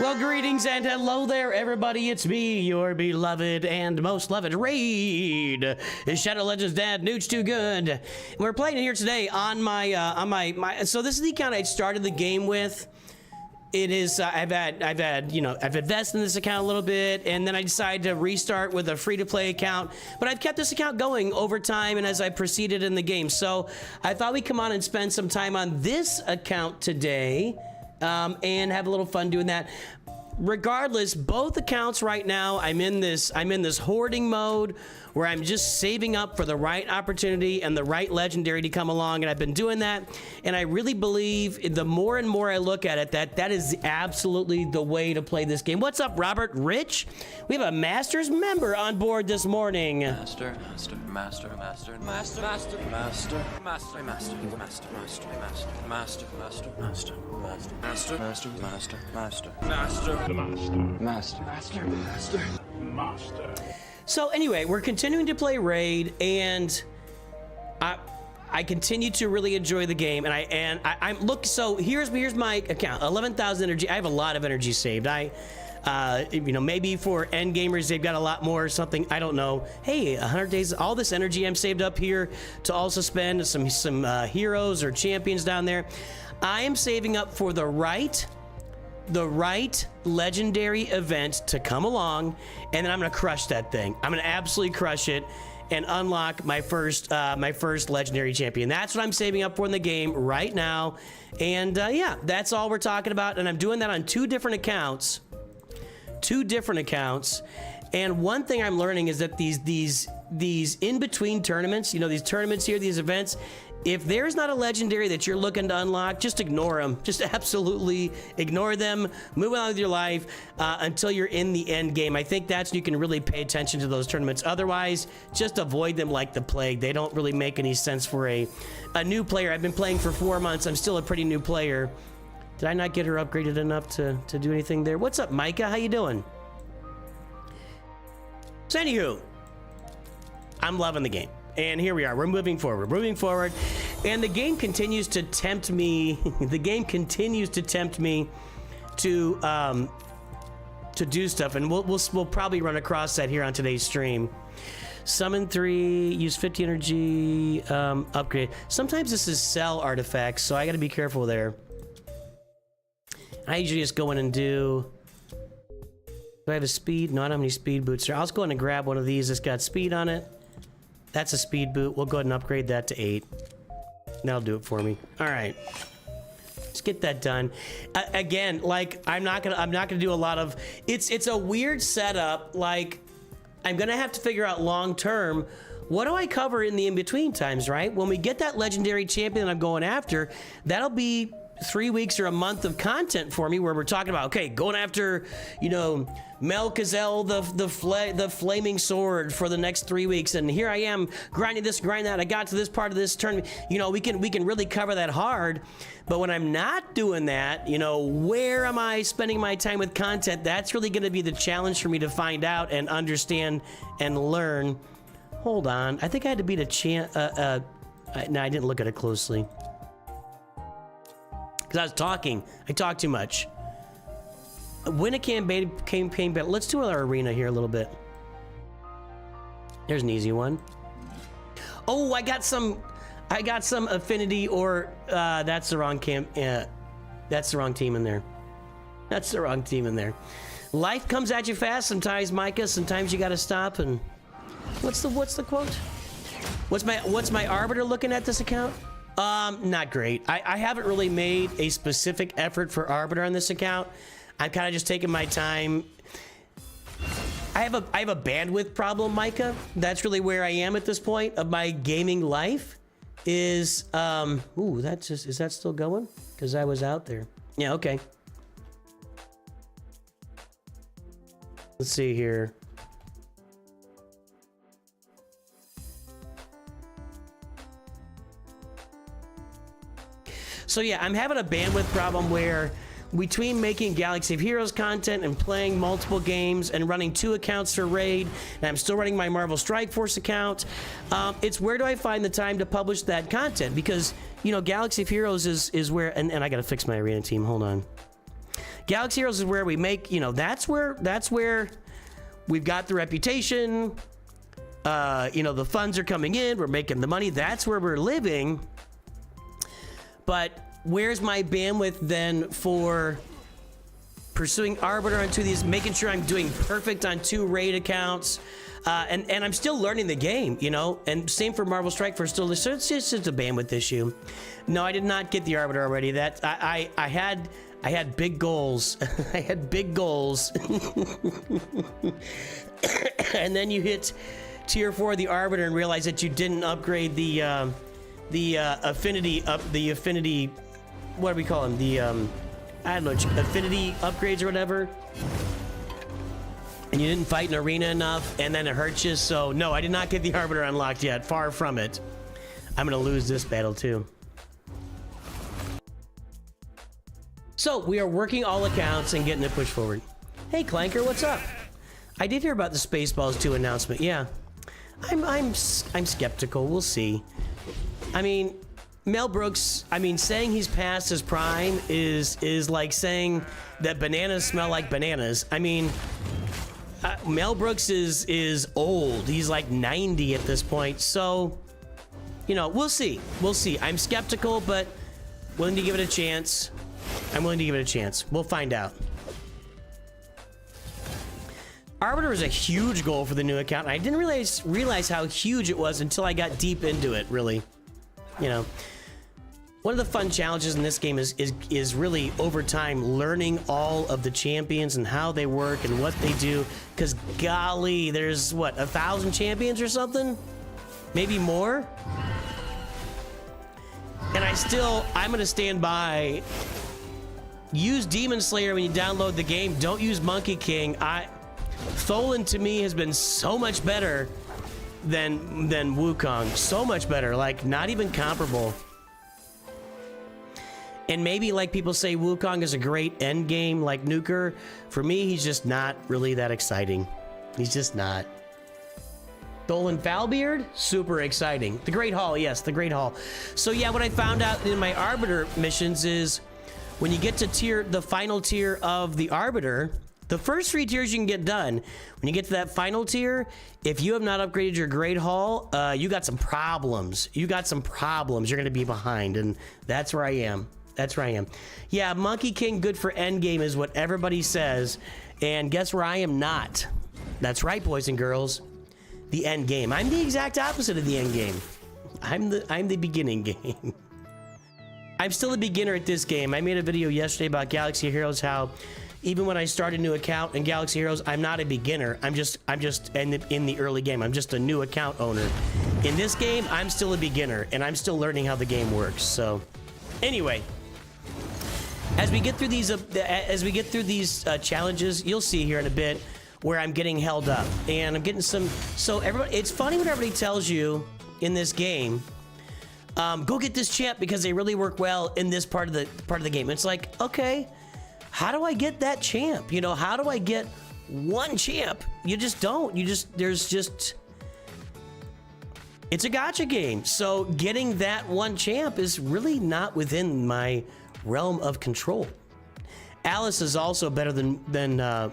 Well, greetings and hello there, everybody. It's me, your beloved and most loved Raid, Shadow Legends dad, Nooch2Gud. And we're playing here today on my so this is the account I started the game with. It is, I've invested in this account a little bit, and then I decided to restart with a free-to-play account, but I've kept this account going over time and as I proceeded in the game. So I thought we'd come on and spend some time on this account today, and have a little fun doing that. Regardless, both accounts right now, I'm in this hoarding mode where I'm just saving up for the right opportunity and the right legendary to come along, and I've been doing that, and I really believe the more and more I look at it, that is absolutely the way to play this game. What's up, Robert Rich? We have a Masters member on board this morning. Master. So anyway, we're continuing to play Raid, and I continue to really enjoy the game, and I'm look. So here's my account: 11,000 energy. I have a lot of energy saved. Maybe for end gamers they've got a lot more or something. I don't know. Hey, 100 days. All this energy I'm saved up here to also spend some heroes or champions down there. I am saving up for the right legendary event to come along, and then I'm gonna crush that thing. I'm gonna absolutely crush it and unlock my first legendary champion. That's what I'm saving up for in the game right now. And yeah, that's all we're talking about, and I'm doing that on two different accounts. And one thing I'm learning is that these in-between tournaments, these tournaments here, these events, if there's not a legendary that you're looking to unlock, just ignore them. Just absolutely ignore them. Move on with your life until you're in the end game. I think that's when you can really pay attention to those tournaments. Otherwise, just avoid them like the plague. They don't really make any sense for a new player. I've been playing for 4 months. I'm still a pretty new player. Did I not get her upgraded enough to do anything there? What's up, Micah? How you doing? So anywho, I'm loving the game. And here we are. We're moving forward. And the game continues to tempt me. The game continues to tempt me to do stuff, and we'll probably run across that here on today's stream. Summon 3, use 50 energy, upgrade. Sometimes this is sell artifacts, so I got to be careful there. I usually just go in and do I have a speed? No, I don't have any speed boots there. I'll just go in and grab one of these that's got speed on it. That's a speed boot. We'll go ahead and upgrade that to 8. That'll do it for me. All right, let's get that done. Again, like I'm not gonna do a lot of. It's a weird setup. Like I'm gonna have to figure out long term. What do I cover in the in-between times? Right when we get that legendary champion that I'm going after, that'll be 3 weeks or a month of content for me, where we're talking about, okay, going after, Melkazel, the flaming sword for the next 3 weeks, and here I am grinding this, grinding that. I got to this part of this tournament. We can really cover that hard. But when I'm not doing that, where am I spending my time with content? That's really going to be the challenge for me to find out and understand and learn. Hold on, I think I had to beat a no, I didn't look at it closely. I was talking. I talk too much. Win a campaign battle. Let's do our arena here a little bit. There's an easy one. Oh, I got some affinity, or that's the wrong that's the wrong team in there. That's the wrong team in there. Life comes at you fast sometimes, Micah. Sometimes you gotta stop. And what's the quote? What's my arbiter looking at this account? Not great. I haven't really made a specific effort for arbiter on this account. I'm kind of just taking my time. I have a bandwidth problem, Micah. That's really where I am at this point of my gaming life. Is ooh, that's just, is that still going? Because I was out there. Yeah, okay. Let's see here. So yeah, I'm having a bandwidth problem where between making Galaxy of Heroes content and playing multiple games and running 2 accounts for Raid, and I'm still running my Marvel Strike Force account, it's where do I find the time to publish that content? Because, Galaxy of Heroes is where, and I gotta fix my arena team, hold on. Galaxy Heroes is where we make, you know, that's where we've got the reputation. You know, the funds are coming in. We're making the money. That's where we're living. But where's my bandwidth then for pursuing Arbiter on 2 of these, making sure I'm doing perfect on 2 raid accounts? And I'm still learning the game, you know, and same for Marvel Strike Force. Still, it's just a bandwidth issue. No, I did not get the Arbiter already. That I had big goals. I had big goals. And then you hit tier 4 of the Arbiter and realize that you didn't upgrade the affinity what do we call them? The I don't know, affinity upgrades or whatever. And you didn't fight an arena enough, and then it hurts you. So no, I did not get the Arbiter unlocked yet. Far from it. I'm gonna lose this battle too. So we are working all accounts and getting it pushed forward. Hey Clanker, what's up? I did hear about the Spaceballs 2 announcement. Yeah, I'm skeptical. We'll see. I mean, Mel Brooks, I mean, saying he's past his prime is like saying that bananas smell like bananas. I mean, Mel Brooks is old. He's like 90 at this point. So, you know, we'll see. We'll see. I'm skeptical, but willing to give it a chance. I'm willing to give it a chance. We'll find out. Arbiter is a huge goal for the new account. I didn't realize how huge it was until I got deep into it, really. You know, one of the fun challenges in this game is really over time learning all of the champions and how they work and what they do. Because golly, there's what, 1,000 champions or something? Maybe more? And I'm gonna stand by. Use Demon Slayer when you download the game. Don't use Monkey King. Tholin to me has been so much better than Wukong. So much better, like not even comparable. And maybe like people say Wukong is a great end game like Nuker. For me, he's just not really that exciting. He's just not. Tholin Foulbeard, super exciting. The Great Hall, yes, the Great Hall. So yeah, what I found out in my Arbiter missions is when you get to the final tier of the Arbiter, the first 3 tiers you can get done. When you get to that final tier, if you have not upgraded your Great Hall, you got some problems. You got some problems. You're going to be behind, and that's where I am. That's where I am. Yeah, Monkey King good for endgame is what everybody says, and guess where I am not? That's right, boys and girls. The end game. I'm the exact opposite of the end game. I'm the beginning game. I'm still a beginner at this game. I made a video yesterday about Galaxy Heroes, how even when I start a new account in Galaxy Heroes, I'm not a beginner. I'm just in the early game. I'm just a new account owner. In this game, I'm still a beginner, and I'm still learning how the game works. So, anyway, as we get through these challenges, you'll see here in a bit where I'm getting held up, and I'm getting some. So everybody, it's funny when everybody tells you in this game, go get this champ because they really work well in this part of the game. It's like, okay. How do I get that champ? You know, how do I get one champ? You just don't. It's a gacha game. So getting that one champ is really not within my realm of control. Alice is also better than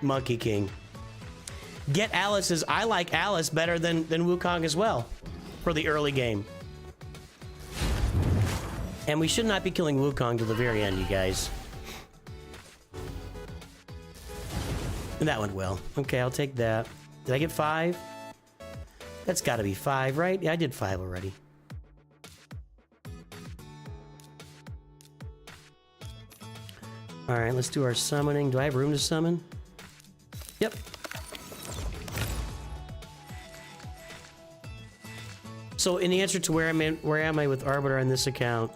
Monkey King. Get Alice I like Alice better than Wukong as well for the early game. And we should not be killing Wukong to the very end, you guys. And that went well. Okay, I'll take that. Did I get 5? That's got to be 5, right? Yeah, I did 5 already. All right, let's do our summoning. Do I have room to summon? Yep. So in the answer to where am I with Arbiter on this account?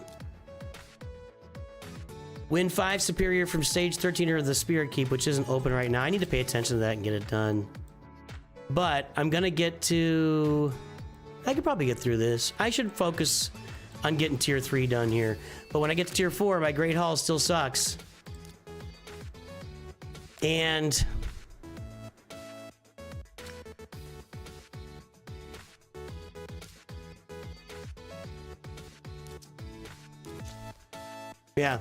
Win 5 superior from stage 13 or the Spirit Keep, which isn't open right now. I need to pay attention to that and get it done. But I'm gonna get to... I could probably get through this. I should focus on getting tier 3 done here. But when I get to tier 4, my Great Hall still sucks. And... yeah.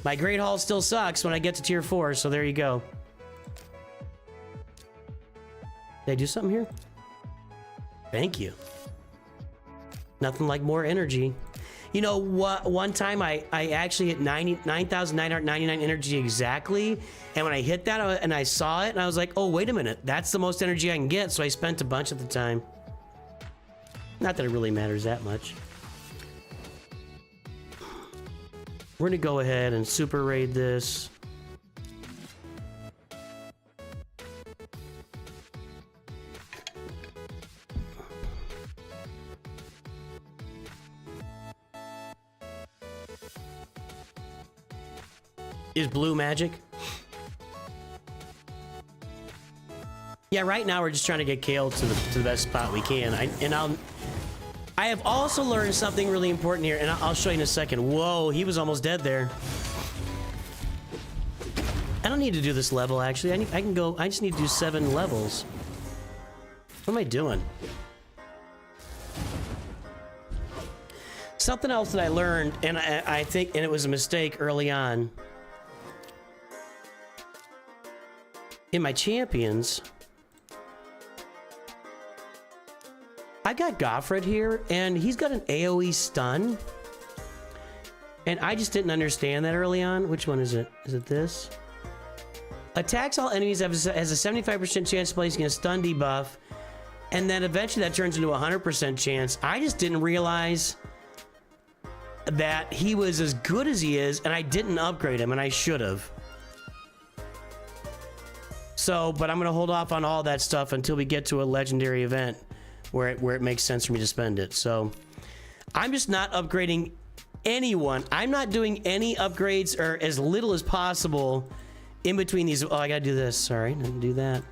My Great Hall still sucks when I get to tier 4, so there you go. Did I do something here? Thank you. Nothing like more energy. You know what? One time I actually hit 9,999 energy exactly. And when I hit that and I saw it, and I was like, oh, wait a minute. That's the most energy I can get. So I spent a bunch at the time. Not that it really matters that much. We're going to go ahead and super raid this. Is blue magic? Yeah, right now we're just trying to get Kale to the best spot we can. I have also learned something really important here, and I'll show you in a second. Whoa, he was almost dead there. I don't need to do this level, actually. I can go, I just need to do 7 levels. What am I doing? Something else that I learned, and I think, and it was a mistake early on. In my champions, I got Goffred here, and he's got an AoE stun. And I just didn't understand that early on. Which one is it? Is it this? Attacks all enemies has a 75% chance of placing a stun debuff, and then eventually that turns into a 100% chance. I just didn't realize that he was as good as he is, and I didn't upgrade him, and I should have. So, but I'm going to hold off on all that stuff until we get to a legendary event where it makes sense for me to spend it. So, I'm just not upgrading anyone. I'm not doing any upgrades or as little as possible in between these. Oh, I got to do this. Sorry, didn't do that.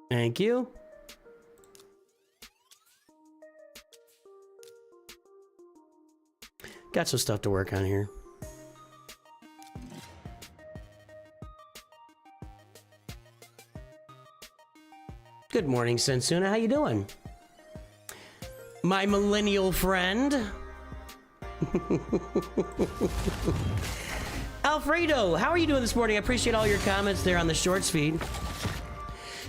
Thank you. Got some stuff to work on here. Good morning, Sensuna. How you doing? My millennial friend. Alfredo, how are you doing this morning? I appreciate all your comments there on the shorts feed.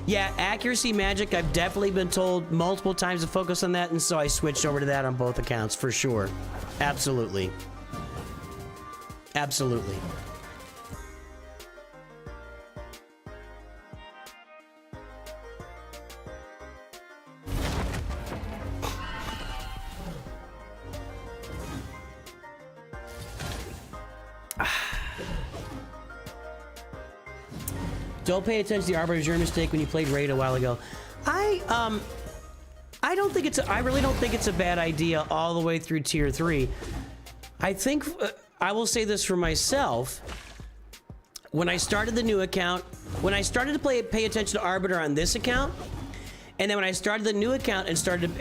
Yeah, accuracy magic, I've definitely been told multiple times to focus on that, and so I switched over to that on both accounts, for sure. Absolutely. Absolutely. Don't pay attention to the Arbiter's your mistake when you played Raid a while ago. I don't think I really don't think it's a bad idea all the way through tier 3. I think I will say this for myself. When I started the new account, when I started to pay attention to Arbiter on this account, and then when I started the new account and started,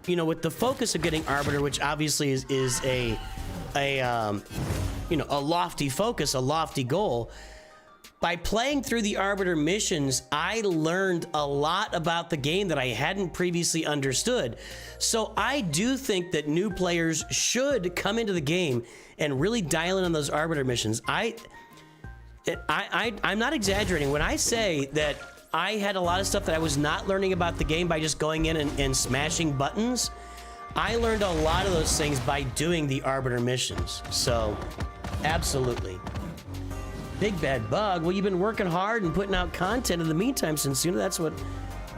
you know, with the focus of getting Arbiter, which obviously is a you know, a lofty focus, a lofty goal. By playing through the Arbiter missions, I learned a lot about the game that I hadn't previously understood. So I do think that new players should come into the game and really dial in on those Arbiter missions. I'm not exaggerating when I say that I had a lot of stuff that I was not learning about the game by just going in and smashing buttons. I learned a lot of those things by doing the Arbiter missions. So, absolutely. Big bad bug. Well, you've been working hard and putting out content in the meantime, since, you know, that's what,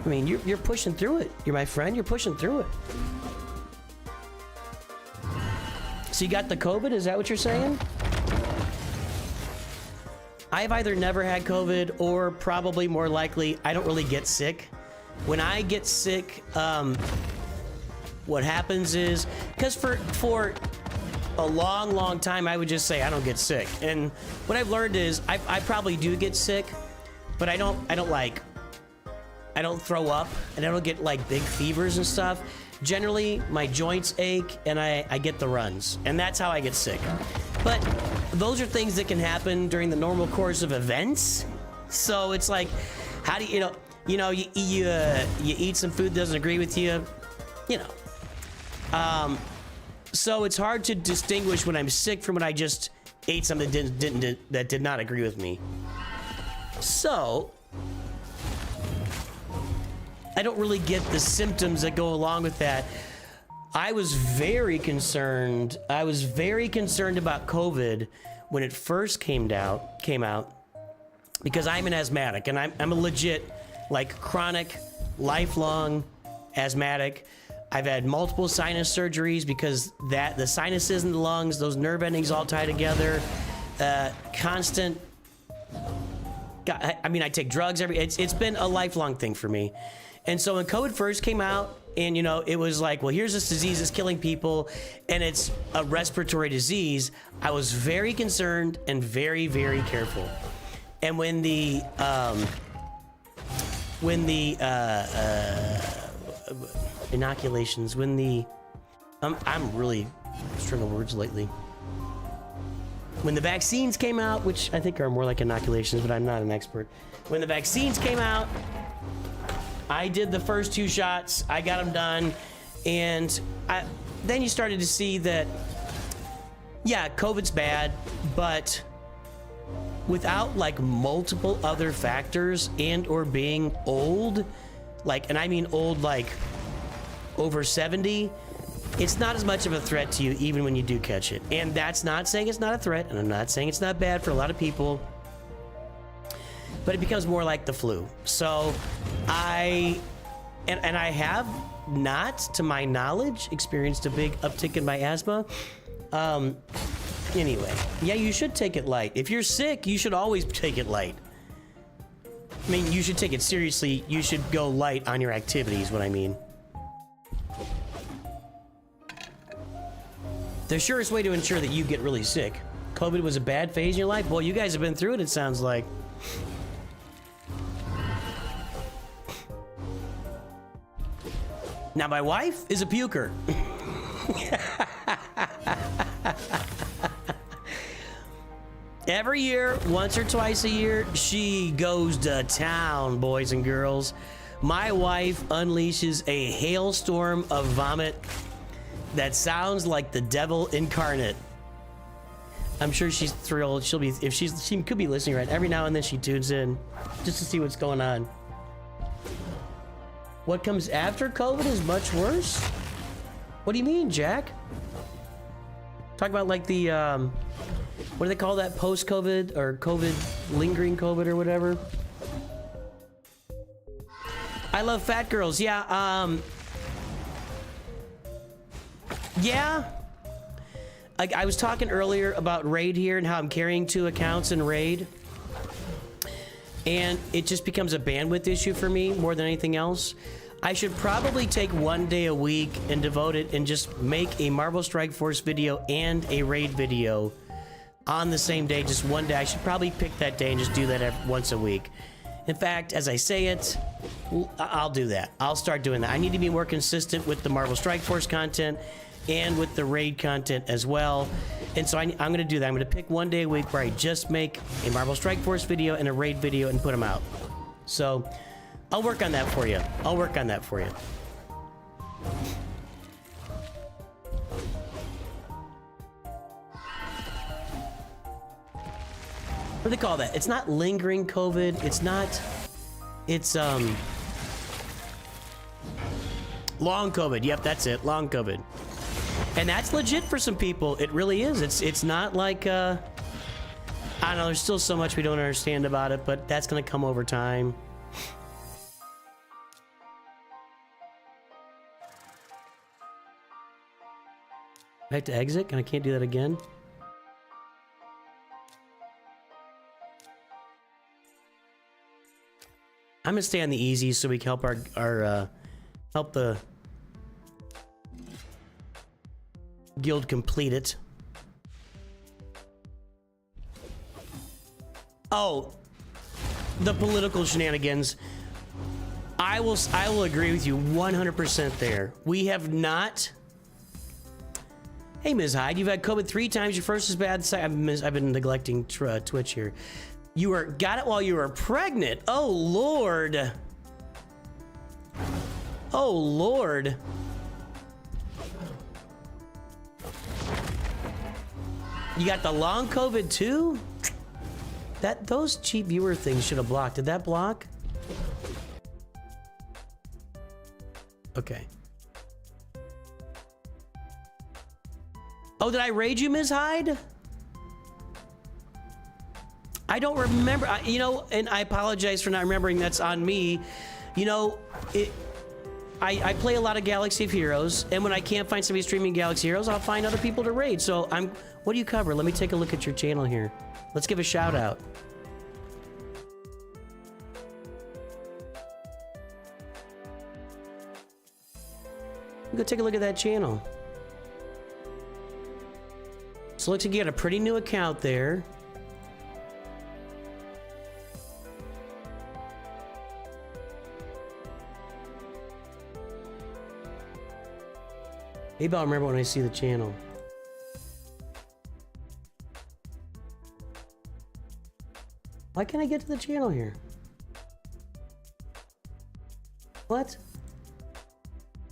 I mean, you're pushing through it. You're my friend, you're pushing through it. So you got the COVID, is that what you're saying? I've either never had COVID or probably more likely, I don't really get sick. When I get sick, what happens is, because for a long time, I would just say I don't get sick. And what I've learned is I probably do get sick, but I don't throw up and I don't get like big fevers and stuff. Generally, my joints ache and I get the runs, and that's how I get sick. But those are things that can happen during the normal course of events. So it's like, how do you eat some food that doesn't agree with you? you know. So it's hard to distinguish when I'm sick from when I just ate something that did not agree with me. So I don't really get the symptoms that go along with that. I was very concerned. I was very concerned about COVID when it first came out, because I'm an asthmatic, and I'm a legit, like, chronic, lifelong asthmatic. I've had multiple sinus surgeries because the sinuses in the lungs, those nerve endings all tie together. Constant. I mean, I take drugs it's been a lifelong thing for me. And so when COVID first came out, and, you know, it was like, well, here's this disease that's killing people, and it's a respiratory disease, I was very concerned and very, very careful. And when the inoculations, when the, I'm really struggling words lately. When the vaccines came out, which I think are more like inoculations, but I'm not an expert. When the vaccines came out, I did the first 2 shots, I got them done, and then you started to see that, yeah, COVID's bad, but without like multiple other factors and or being old, like, and I mean old like over 70, it's not as much of a threat to you even when you do catch it. And that's not saying it's not a threat, and I'm not saying it's not bad for a lot of people, but it becomes more like the flu. So I have not, to my knowledge, experienced a big uptick in my asthma. Anyway, yeah, you should take it light. If you're sick, you should always take it light. I mean, you should take it seriously. You should go light on your activities, what I mean. The surest way to ensure that you get really sick. COVID was a bad phase in your life? Well, you guys have been through it, it sounds like. Now, my wife is a puker. Every year, once or twice a year, she goes to town, boys and girls. My wife unleashes a hailstorm of vomit that sounds like the devil incarnate. I'm sure she's thrilled. She'll be, if she could be listening right. Every now and then she tunes in just to see what's going on. What comes after COVID is much worse? What do you mean, Jack? Talk about like the, what do they call that? Post-COVID or COVID, lingering COVID or whatever? I love fat girls. Yeah, yeah. I was talking earlier about Raid here and how I'm carrying 2 accounts in Raid. And it just becomes a bandwidth issue for me more than anything else. I should probably take 1 day a week and devote it and just make a Marvel Strike Force video and a Raid video on the same day, just one day. I should probably pick that day and just do that once a week. In fact, as I say it, I'll do that. I'll start doing that. I need to be more consistent with the Marvel Strike Force content and with the Raid content as well. And so I'm going to do that. I'm going to pick 1 day a week where I just make a Marvel Strike Force video and a Raid video and put them out. So I'll work on that for you. I'll work on that for you. What do they call that? It's not lingering COVID. It's not, it's long COVID. Yep, that's it. Long COVID. And that's legit for some people. It really is. It's not like, I don't know, there's still so much we don't understand about it, but that's going to come over time. I have to exit, and I can't do that again. I'm gonna stay on the easy so we can help our help the guild complete it. Oh, the political shenanigans. I will agree with you 100% there. We have not. Hey, Ms. Hyde, you've had COVID 3 times. Your first is bad. I've been neglecting Twitch here. You got it while you were pregnant. Oh, Lord. Oh, Lord. You got the long COVID too? Those cheap viewer things should have blocked. Did that block? Okay. Oh, did I raid you, Ms. Hyde? I don't remember. You know, and I apologize for not remembering. That's on me. You know, I play a lot of Galaxy of Heroes, and when I can't find somebody streaming Galaxy Heroes, I'll find other people to raid. So what do you cover? Let me take a look at your channel here. Let's give a shout out. Go take a look at that channel. So it looks like you got a pretty new account there. Maybe I'll remember when I see the channel. Why can't I get to the channel here? What?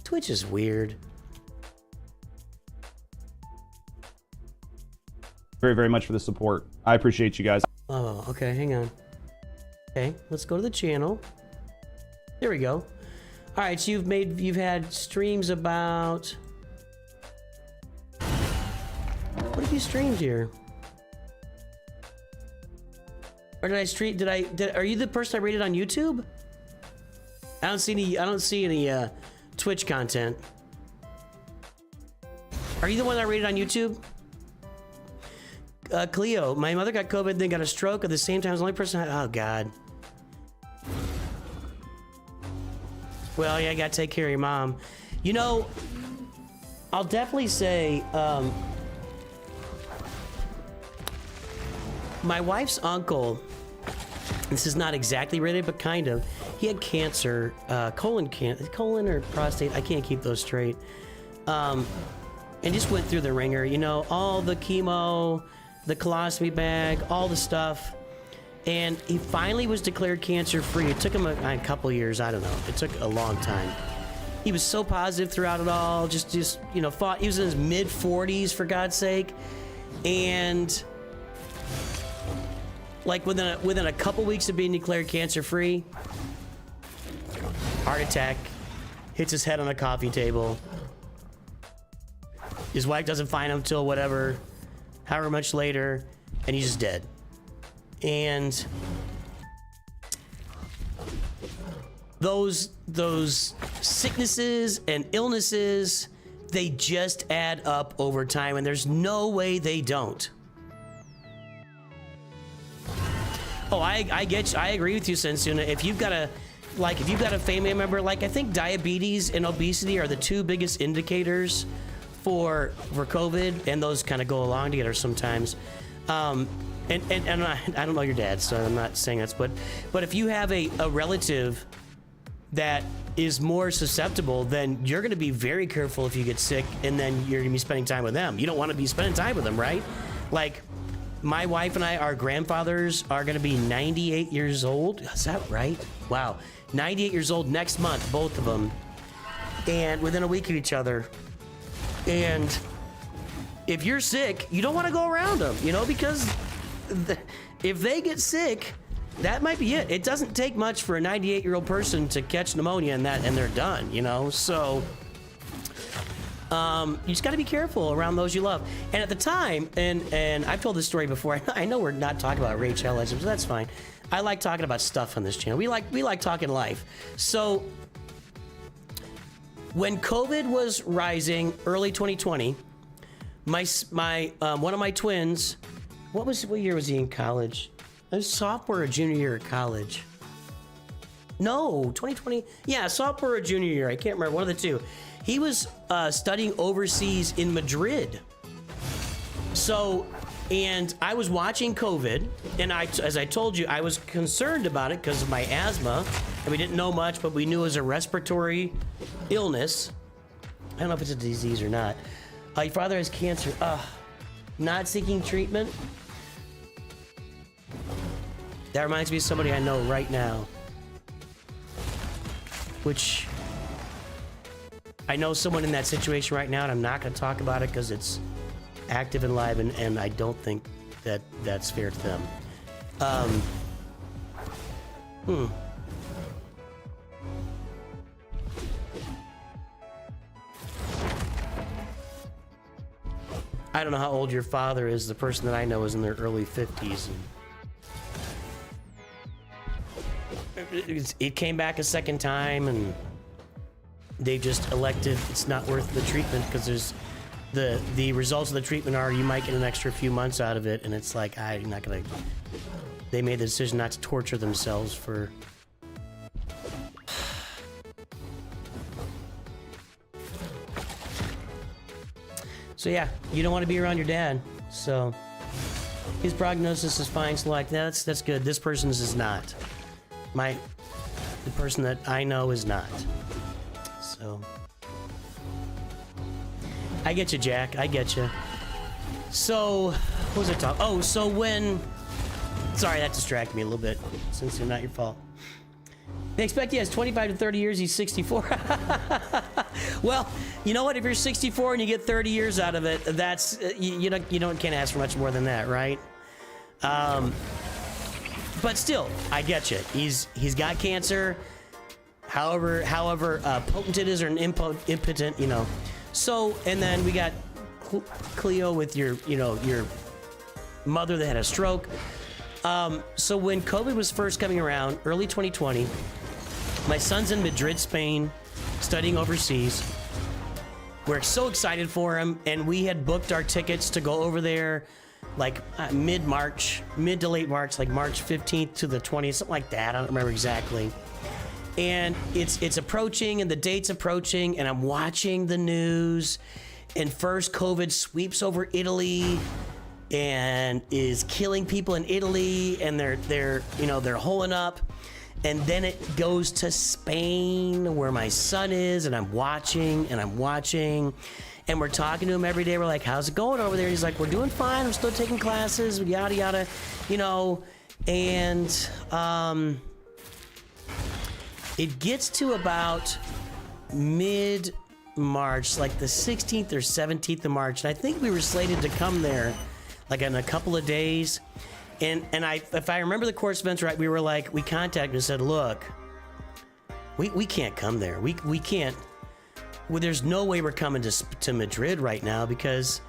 Twitch is weird. Very, very much for the support. I appreciate you guys. Oh, okay, hang on. Okay, let's go to the channel. There we go. All right, so you've had streams about... What have you streamed here? Or did I stream? Are you the person I rated on YouTube? I don't see any Twitch content. Are you the one I rated on YouTube? Cleo, my mother got COVID, then got a stroke at the same time. I was the only person. Oh God. Well, yeah, I gotta take care of your mom. You know, I'll definitely say, my wife's uncle, this is not exactly related, but kind of, he had cancer, colon or prostate, I can't keep those straight, and just went through the ringer, you know, all the chemo, the colostomy bag, all the stuff, and he finally was declared cancer-free. It took him a couple years, I don't know, it took a long time. He was so positive throughout it all, just you know, fought. He was in his mid-40s, for God's sake, and like within a couple weeks of being declared cancer-free, heart attack, hits his head on a coffee table. His wife doesn't find him till however much later, and he's just dead. And those sicknesses and illnesses, they just add up over time, and there's no way they don't. Oh, I get you. I agree with you, Sensuna. If you've got a family member, like I think diabetes and obesity are the two biggest indicators for COVID, and those kind of go along together sometimes. And I don't know your dad, so I'm not saying that, but if you have a relative that is more susceptible, then you're going to be very careful if you get sick, and then you're going to be spending time with them. You don't want to be spending time with them, right? Like, my wife and I, our grandfathers are going to be 98 years old. Is that right? Wow. 98 years old next month, both of them. And within a week of each other. And if you're sick, you don't want to go around them, you know, because if they get sick, that might be it. It doesn't take much for a 98-year-old person to catch pneumonia and they're done, you know? So you just got to be careful around those you love. And at the time, and I've told this story before. I know we're not talking about Rachel Legends, but that's fine. I like talking about stuff on this channel. We like talking life. So when COVID was rising, early 2020, my one of my twins, what year was he in college? It was sophomore or junior year of college. No, 2020. Yeah, sophomore or junior year. I can't remember, one of the two. He was studying overseas in Madrid. So, and I was watching COVID, and as I told you, I was concerned about it because of my asthma, and we didn't know much, but we knew it was a respiratory illness. I don't know if it's a disease or not. Your father has cancer. Not seeking treatment. That reminds me of somebody I know right now. Which, I know someone in that situation right now, and I'm not going to talk about it because it's active and live, and I don't think that that's fair to them. I don't know how old your father is. The person that I know is in their early 50s. It came back a second time, and they just elected it's not worth the treatment because there's the results of the treatment are you might get an extra few months out of it, and it's like I'm not gonna. They made the decision not to torture themselves for. So yeah, you don't want to be around your dad. So his prognosis is fine. So like that's good. This person's is not. The person that I know is not. So I get you, Jack. I get you. So what was I talking? Oh, so when? Sorry, that distracted me a little bit. Since it's not your fault. They expect he has 25 to 30 years. He's 64. Well, you know what? If you're 64 and you get 30 years out of it, that's you can't ask for much more than that, right? But still, I get you. He's got cancer. However potent it is or impotent, you know. So, and then we got Cleo with your mother that had a stroke. So when COVID was first coming around, early 2020, my son's in Madrid, Spain, studying overseas. We're so excited for him, and we had booked our tickets to go over there like mid to late March, like March 15th to the 20th, something like that. I don't remember exactly. And it's approaching, and the date's approaching, and I'm watching the news, and first COVID sweeps over Italy and is killing people in Italy, and they're holing up. And then it goes to Spain, where my son is, and I'm watching, and we're talking to him every day. We're like, how's it going over there? And he's like, we're doing fine. I'm still taking classes, yada, yada, and it gets to about mid-March, like the 16th or 17th of March, and I think we were slated to come there like in a couple of days. And if I remember the course events right, we contacted and said, look, we can't come there. We can't. Well, there's no way we're coming to Madrid right now, because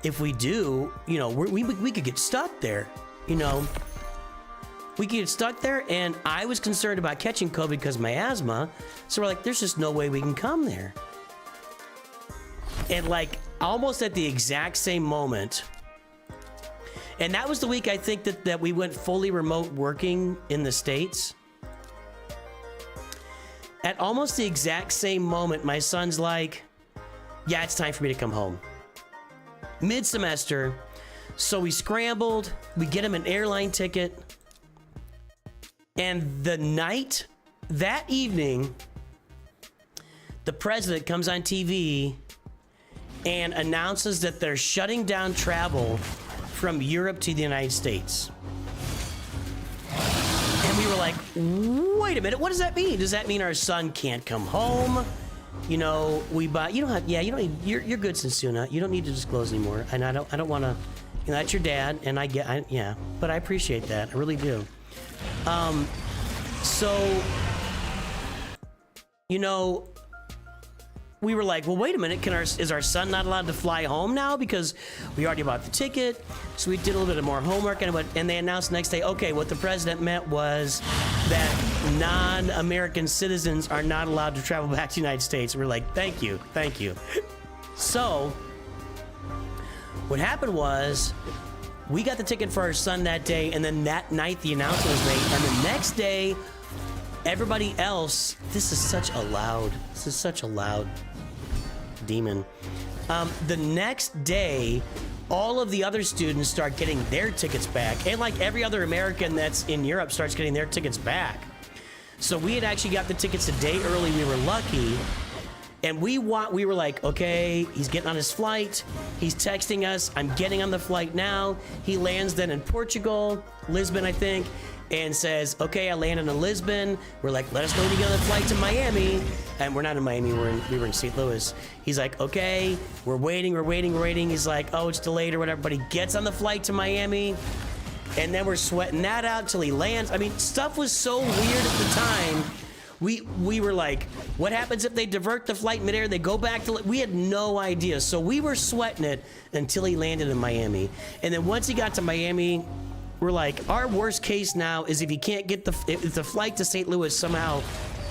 if we do, we could get stuck there. We could get stuck there, and I was concerned about catching COVID because of my asthma. So we're like, there's just no way we can come there. And like almost at the exact same moment. And that was the week I think that we went fully remote working in the States. At almost the exact same moment, my son's like, yeah, it's time for me to come home. Mid-semester. So we scrambled, we get him an airline ticket. And that evening, the president comes on TV and announces that they're shutting down travel from Europe to the United States. And we were like, wait a minute, what does that mean? Does that mean our son can't come home? You're good, Sensuna. You don't need to disclose anymore. And I don't want to, that's your dad, and but I appreciate that. I really do. We were like, well, wait a minute, is our son not allowed to fly home now because we already bought the ticket? So we did a little bit of more homework, and they announced the next day, okay, what the president meant was that non-American citizens are not allowed to travel back to the United States. And we're like, thank you. So what happened was we got the ticket for our son that day, and then that night the announcement was made, and the next day everybody else, this is such a loud demon. The next day, all of the other students start getting their tickets back, and like every other American that's in Europe starts getting their tickets back. So we had actually got the tickets a day early. We were lucky, and we were like, okay, he's getting on his flight. He's texting us, I'm getting on the flight now. He lands then in Portugal, Lisbon, I think, and says, okay, I landed in Lisbon. We're like, let us know when you get on the flight to Miami. and we're not in Miami, we were in St. Louis. He's like, okay, we're waiting. He's like, oh, it's delayed or whatever, but he gets on the flight to Miami, and then we're sweating that out till he lands. I mean, stuff was so weird at the time. We were like, what happens if they divert the flight midair? They go back to, we had no idea. So we were sweating it until he landed in Miami. And then once he got to Miami, we're like, our worst case now is if he can't get if the flight to St. Louis somehow,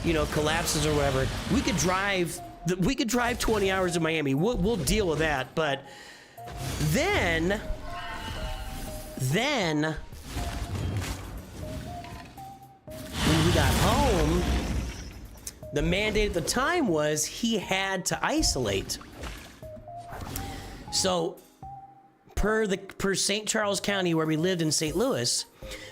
you know, collapses or whatever, we could drive 20 hours to Miami. We'll deal with that. But then when we got home, the mandate at the time was he had to isolate. So per St. Charles County, where we lived in St. Louis,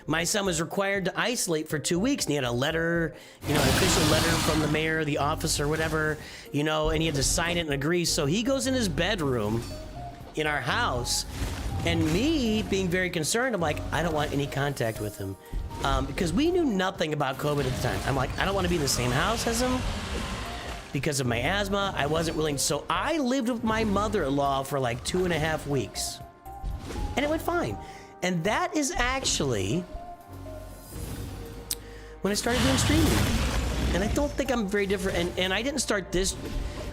my son was required to isolate for 2 weeks, and he had a letter, you know, an official letter from the mayor, the officer, whatever, you know, and he had to sign it and agree. So he goes in his bedroom in our house, and me being very concerned, I'm like, I don't want any contact with him. Because we knew nothing about COVID at the time. I'm like, I don't want to be in the same house as him because of my asthma. I wasn't willing. So I lived with my mother-in-law for like 2.5 weeks, and it went fine. And that is actually when I started doing streaming. And I don't think I'm very different. And I didn't start this.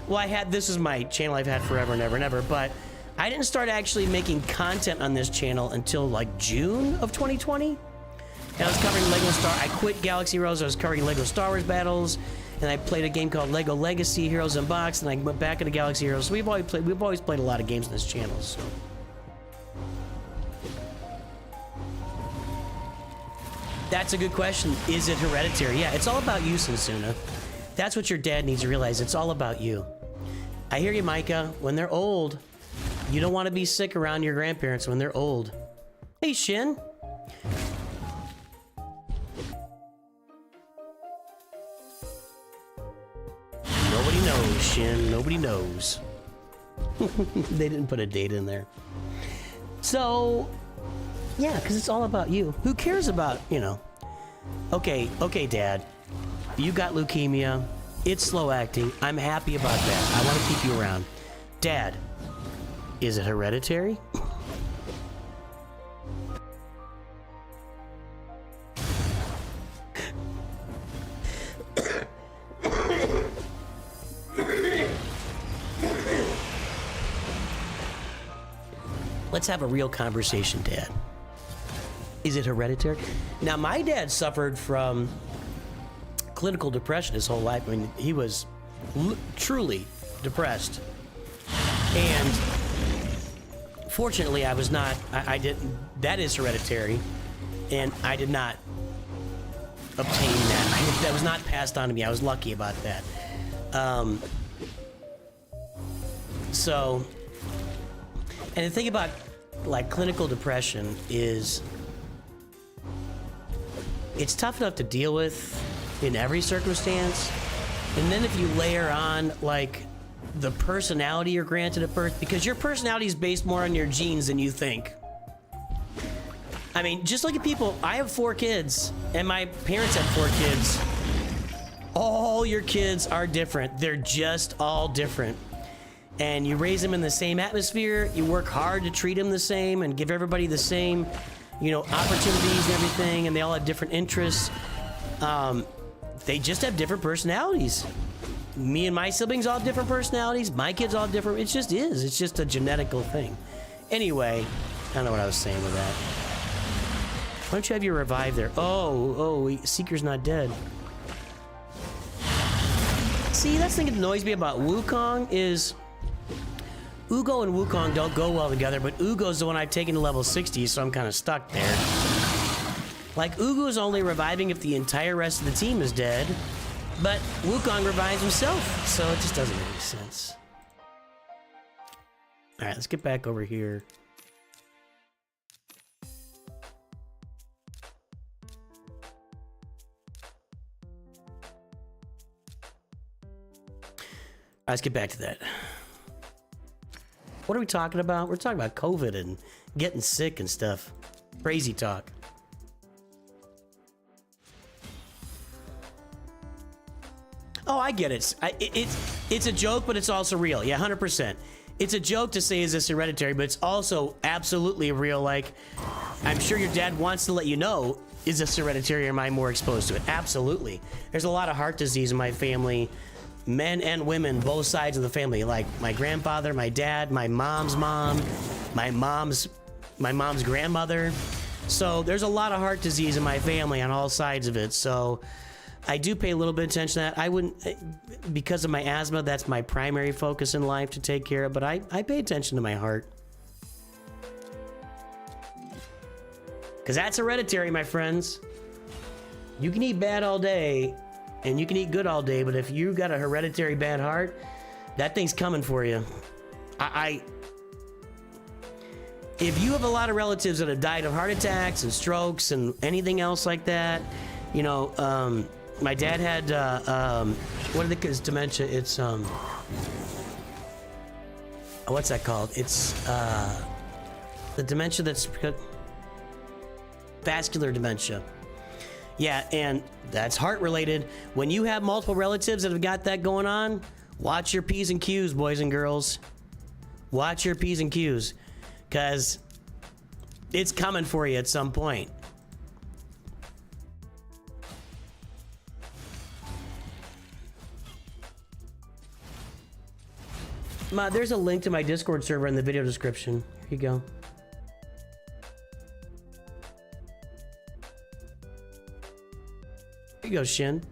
Well, this is my channel I've had forever and ever and ever. But I didn't start actually making content on this channel until like June of 2020. And I was covering Lego Star. I quit Galaxy Heroes. I was covering Lego Star Wars battles, and I played a game called Lego Legacy Heroes Unboxed, and I went back into Galaxy Heroes. So we've always played a lot of games on this channel. So that's a good question. Is it hereditary? Yeah, it's all about you, Sunsuna. That's what your dad needs to realize. It's all about you. I hear you, Micah. When they're old, you don't want to be sick around your grandparents when they're old. Hey, Shin. Nobody knows, Shin. Nobody knows. They didn't put a date in there. So, yeah, because it's all about you. Who cares about, you know? Okay, Dad. You got leukemia. It's slow acting. I'm happy about that. I want to keep you around. Dad, is it hereditary? Let's have a real conversation, Dad. Is it hereditary? Now, my dad suffered from clinical depression his whole life. I mean, he was truly depressed. And fortunately, I was not, I didn't, that is hereditary. And I did not obtain that. That was not passed on to me. I was lucky about that. And the thing about like clinical depression is it's tough enough to deal with in every circumstance. And then if you layer on like the personality you're granted at birth, because your personality is based more on your genes than you think. I mean, just look at people. I have 4 kids and my parents had 4 kids. All your kids are different. They're just all different. And you raise them in the same atmosphere. You work hard to treat them the same and give everybody the same, you know, opportunities and everything. And they all have different interests. They just have different personalities. Me and my siblings all have different personalities. My kids all have different. It just is. It's just a genetical thing. Anyway, I don't know what I was saying with that. Why don't you have your revive there? Oh, Seeker's not dead. See, that's the thing that annoys me about Wukong is Ugo and Wukong don't go well together, but Ugo's the one I've taken to level 60, so I'm kind of stuck there. Like, Ugo's only reviving if the entire rest of the team is dead, but Wukong revives himself, so it just doesn't make any sense. Alright, let's get back over here. Let's get back to that. What are we talking about? We're talking about COVID and getting sick and stuff. Crazy talk. Oh, I get it. It's a joke, but it's also real. Yeah, 100%. It's a joke to say, is this hereditary, but it's also absolutely real. Like, I'm sure your dad wants to let you know, is this hereditary or am I more exposed to it? Absolutely. There's a lot of heart disease in my family, men and women, both sides of the family. Like my grandfather, my dad, my mom's mom, my mom's grandmother. So there's a lot of heart disease in my family on all sides of it. So I do pay a little bit of attention to that. I wouldn't, because of my asthma, that's my primary focus in life to take care of, but I pay attention to my heart. Because that's hereditary, my friends. You can eat bad all day, and you can eat good all day, but if you got a hereditary bad heart, that thing's coming for you. If you have a lot of relatives that have died of heart attacks and strokes and anything else like that, you know, my dad had, what are the, dementia? It's, what's that called? It's, the dementia that's, vascular dementia. Yeah, and that's heart related. When you have multiple relatives that have got that going on, watch your P's and Q's, boys and girls. Watch your P's and Q's, because it's coming for you at some point. There's a link to my Discord server in the video description. Here you go. Here you go, Shin.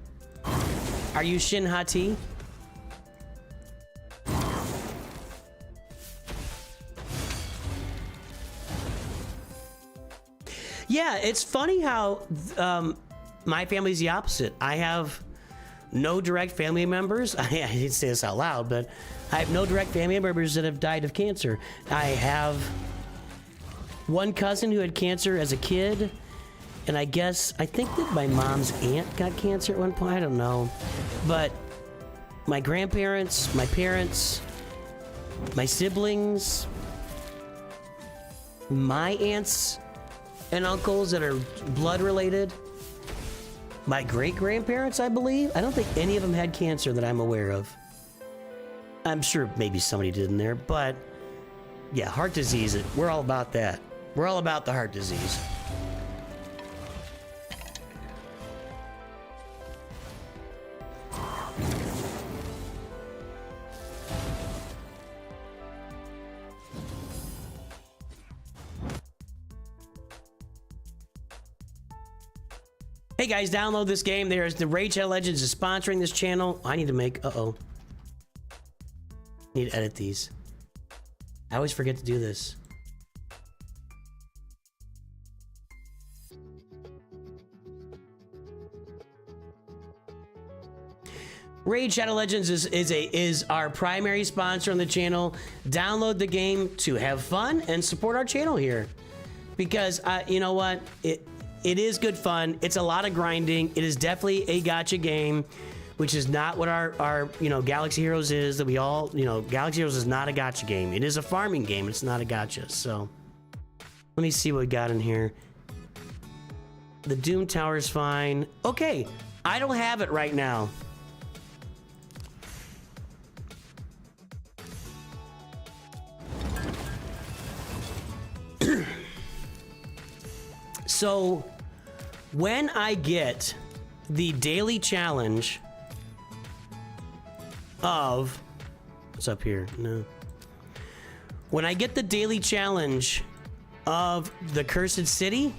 Are you Shin Hati? Yeah, it's funny how my family's the opposite. I have no direct family members. I didn't say this out loud, but I have no direct family members that have died of cancer. I have one cousin who had cancer as a kid, and I think that my mom's aunt got cancer at one point. I don't know. But my grandparents, my parents, my siblings, my aunts and uncles that are blood related, my great-grandparents, I believe. I don't think any of them had cancer that I'm aware of. I'm sure maybe somebody did in there, but yeah, heart disease, we're all about that. We're all about the heart disease. Hey guys, download this game. There's the Raid Shadow Legends is sponsoring this channel. I need to make, need to edit these. I always forget to do this. Raid Shadow Legends is our primary sponsor on the channel. Download the game to have fun and support our channel here. Because, you know what? It is good fun. It's a lot of grinding. It is definitely a gacha game, which is not what our Galaxy Heroes is, that we all, Galaxy Heroes is not a gacha game. It is a farming game. It's not a gacha. So let me see what we got in here. The Doom Tower is fine. Okay, I don't have it right now. So when I get the daily challenge of, what's up here? No. When I get the daily challenge of the Cursed City,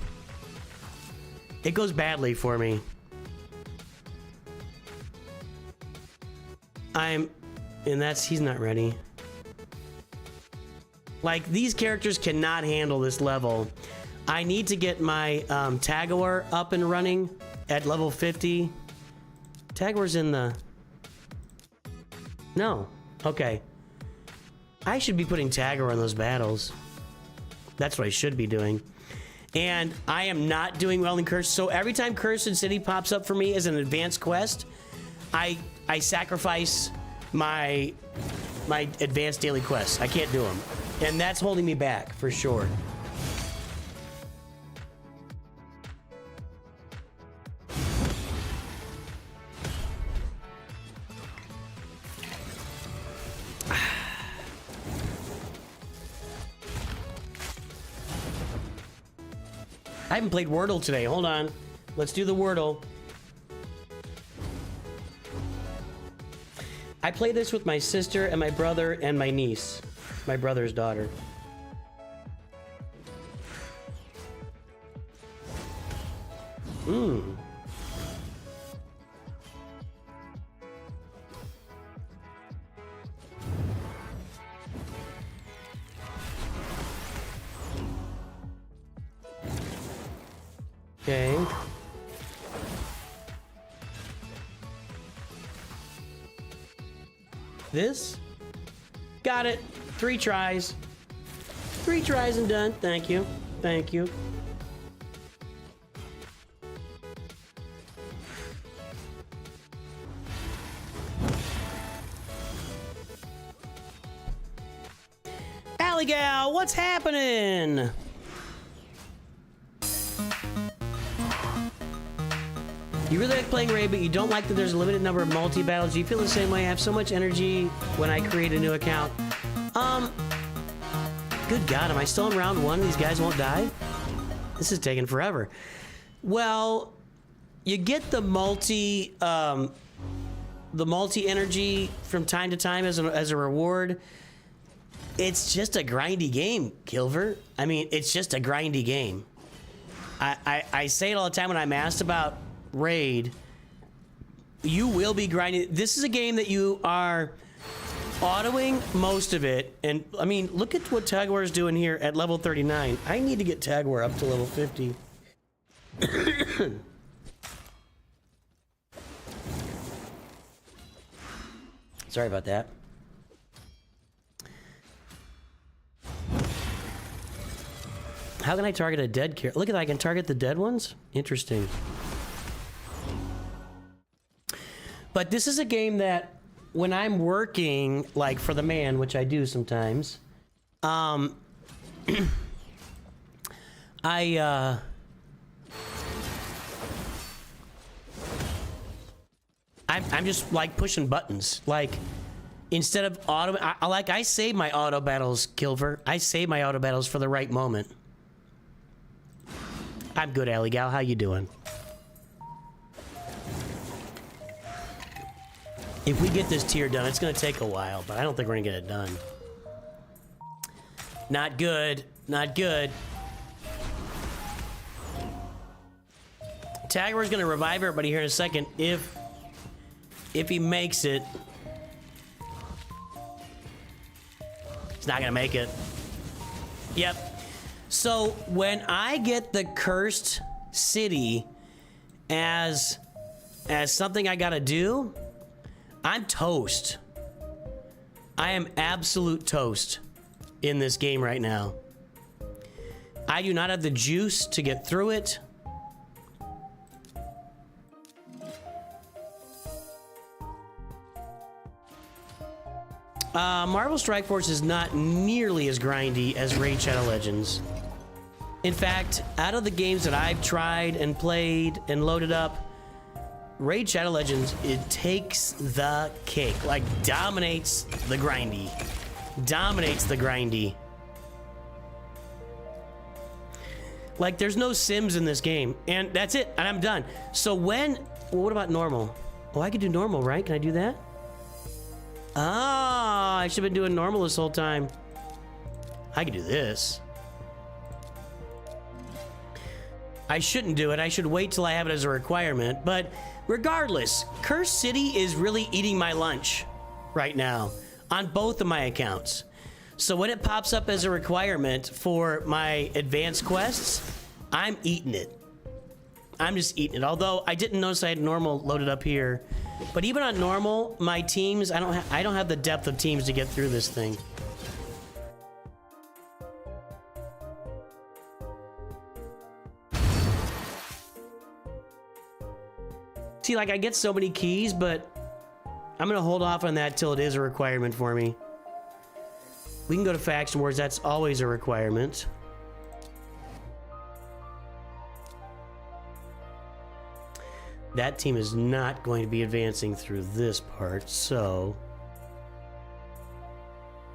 it goes badly for me. He's not ready. Like, these characters cannot handle this level. I need to get my Tagor up and running at level 50. Tagor's in the... No. Okay. I should be putting Tagor in those battles. That's what I should be doing. And I am not doing well in Cursed. So every time Cursed City pops up for me as an advanced quest, I sacrifice my advanced daily quests. I can't do them. And that's holding me back, for sure. I haven't played Wordle today. Hold on. Let's do the Wordle. I play this with my sister and my brother and my niece. My brother's daughter. Okay. This? Got it. 3 tries. 3 tries and done. Thank you. Thank you. Alley gal, what's happening? You really like playing Raid, but you don't like that there's a limited number of multi-battles. Do you feel the same way? I have so much energy when I create a new account. Good God, am I still in round 1? These guys won't die? This is taking forever. Well, you get the multi energy from time to time as a reward. It's just a grindy game, Kilver. I mean, it's just a grindy game. I say it all the time when I'm asked about Raid. You will be grinding. This is a game that you are autoing most of it. And I mean, look at what Tagwar is doing here at level 39. I need to get Tagwar up to level 50. Sorry about that. How can I target a dead character? Look at that, I can target the dead ones? Interesting. But this is a game that when I'm working, like for the man, which I do sometimes, I'm just like pushing buttons. Like instead of auto, I save my auto battles, Kilver. I save my auto battles for the right moment. I'm good, Alley Gal. How you doing? If we get this tier done, it's going to take a while, but I don't think we're going to get it done. Not good. Not good. Tagwar's going to revive everybody here in a second if he makes it. He's not going to make it. Yep. So when I get the cursed city as something I gotta do, I'm toast. I am absolute toast in this game right now. I do not have the juice to get through it. Marvel Strike Force is not nearly as grindy as Raid Shadow Legends. In fact, out of the games that I've tried and played and loaded up, Raid Shadow Legends, it takes the cake. Like, dominates the grindy. Dominates the grindy. Like, there's no Sims in this game. And that's it. And I'm done. So when... Well, what about normal? Oh, I could do normal, right? Can I do that? Ah, I should have been doing normal this whole time. I could do this. I shouldn't do it. I should wait till I have it as a requirement. But regardless, Cursed City is really eating my lunch right now on both of my accounts. So when it pops up as a requirement for my advanced quests, I'm eating it. I'm just eating it. Although I didn't notice I had normal loaded up here. But even on normal, my teams, I don't have the depth of teams to get through this thing. See, like, I get so many keys, but I'm gonna hold off on that till it is a requirement for me. We can go to Faction Wars, that's always a requirement. That team is not going to be advancing through this part, so...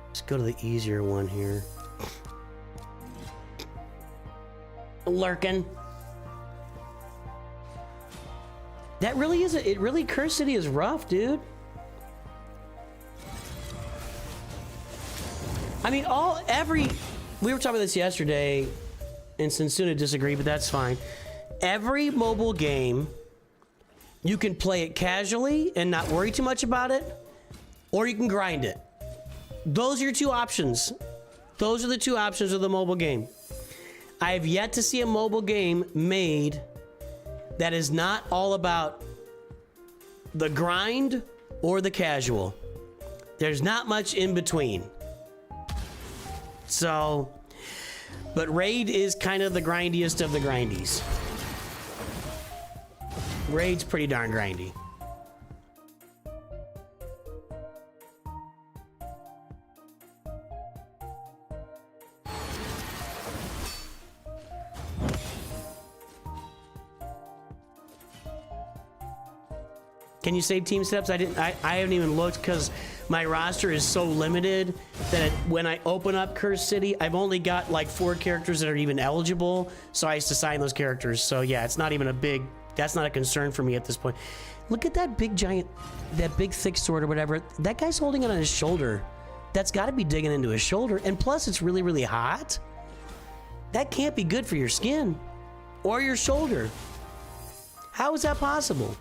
Let's go to the easier one here. Lurkin. That really is, it really, Curse City is rough, dude. I mean, we were talking about this yesterday, and Sensuna disagreed, but that's fine. Every mobile game, you can play it casually and not worry too much about it, or you can grind it. Those are your two options. Those are the two options of the mobile game. I have yet to see a mobile game made that is not all about the grind or the casual. There's not much in between. So, but Raid is kind of the grindiest of the grindies. Raid's pretty darn grindy. Can you save team steps? I haven't even looked because my roster is so limited that when I open up Curse City, I've only got like 4 characters that are even eligible. So I used to sign those characters. So yeah, it's not even that's not a concern for me at this point. Look at that big giant, that big thick sword or whatever. That guy's holding it on his shoulder. That's got to be digging into his shoulder. And plus it's really, really hot. That can't be good for your skin or your shoulder. How is that possible?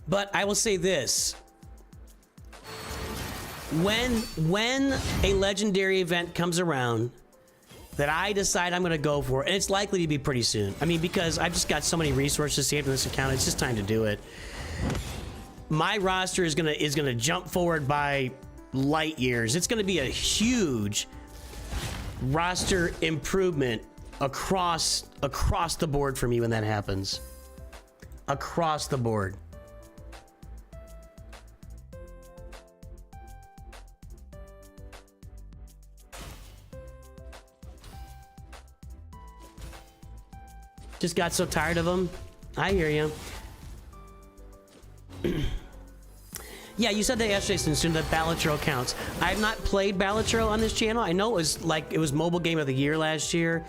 But I will say this. When a legendary event comes around that I decide I'm going to go for, and it's likely to be pretty soon. I mean, because I've just got so many resources saved in this account, it's just time to do it. My roster is gonna jump forward by light years. It's going to be a huge roster improvement across the board for me when that happens. Across the board. Just got so tired of them. I hear you. Yeah, you said that yesterday, Sinsun, that Balatro counts. I have not played Balatro on this channel. I know it was mobile game of the year last year.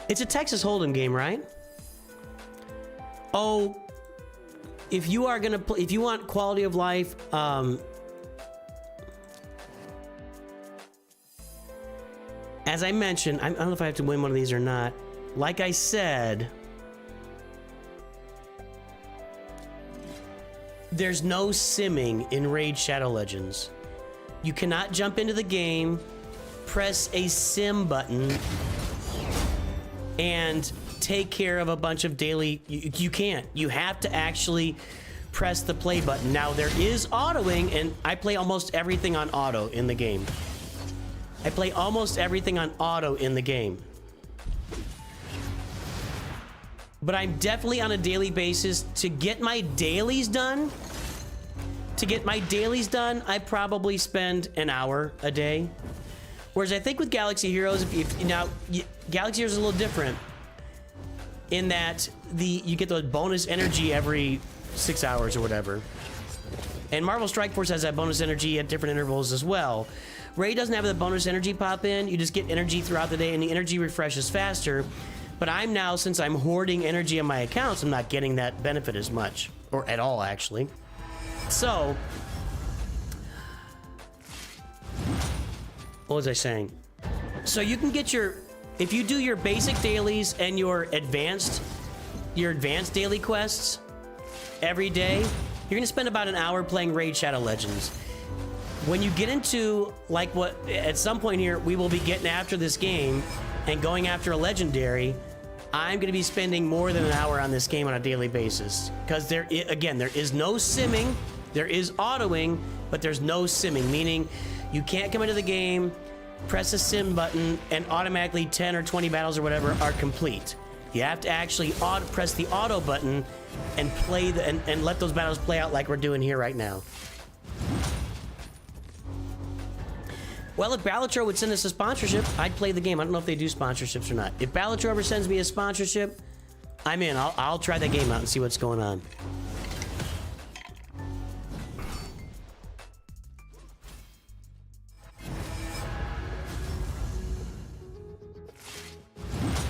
It's a Texas Hold'em game, right? Oh, if you are gonna play, if you want quality of life, as I mentioned, I don't know if I have to win one of these or not. Like I said, there's no simming in Raid Shadow Legends. You cannot jump into the game, press a sim button, and take care of a bunch of daily... You can't. You have to actually press the play button. Now, there is autoing, and I play almost everything on auto in the game. I play almost everything on auto in the game. But I'm definitely on a daily basis. To get my dailies done, I probably spend an hour a day. Whereas I think with Galaxy Heroes, Galaxy Heroes is a little different in that you get the bonus energy every 6 hours or whatever. And Marvel Strike Force has that bonus energy at different intervals as well. Raid doesn't have the bonus energy pop in. You just get energy throughout the day and the energy refreshes faster. But I'm now, since I'm hoarding energy on my accounts, I'm not getting that benefit as much. Or at all, actually. So, what was I saying? So you can get if you do your basic dailies and your advanced daily quests every day, you're gonna spend about an hour playing Raid Shadow Legends. When you get into, like at some point here, we will be getting after this game and going after a legendary, I'm going to be spending more than an hour on this game on a daily basis. Because there is no simming. There is autoing, but there's no simming, meaning you can't come into the game, press a sim button, and automatically 10 or 20 battles or whatever are complete. You have to actually press the auto button and play and let those battles play out like we're doing here right now. Well, if Balatro would send us a sponsorship, I'd play the game. I don't know if they do sponsorships or not. If Balatro ever sends me a sponsorship, I'm in. I'll try that game out and see what's going on.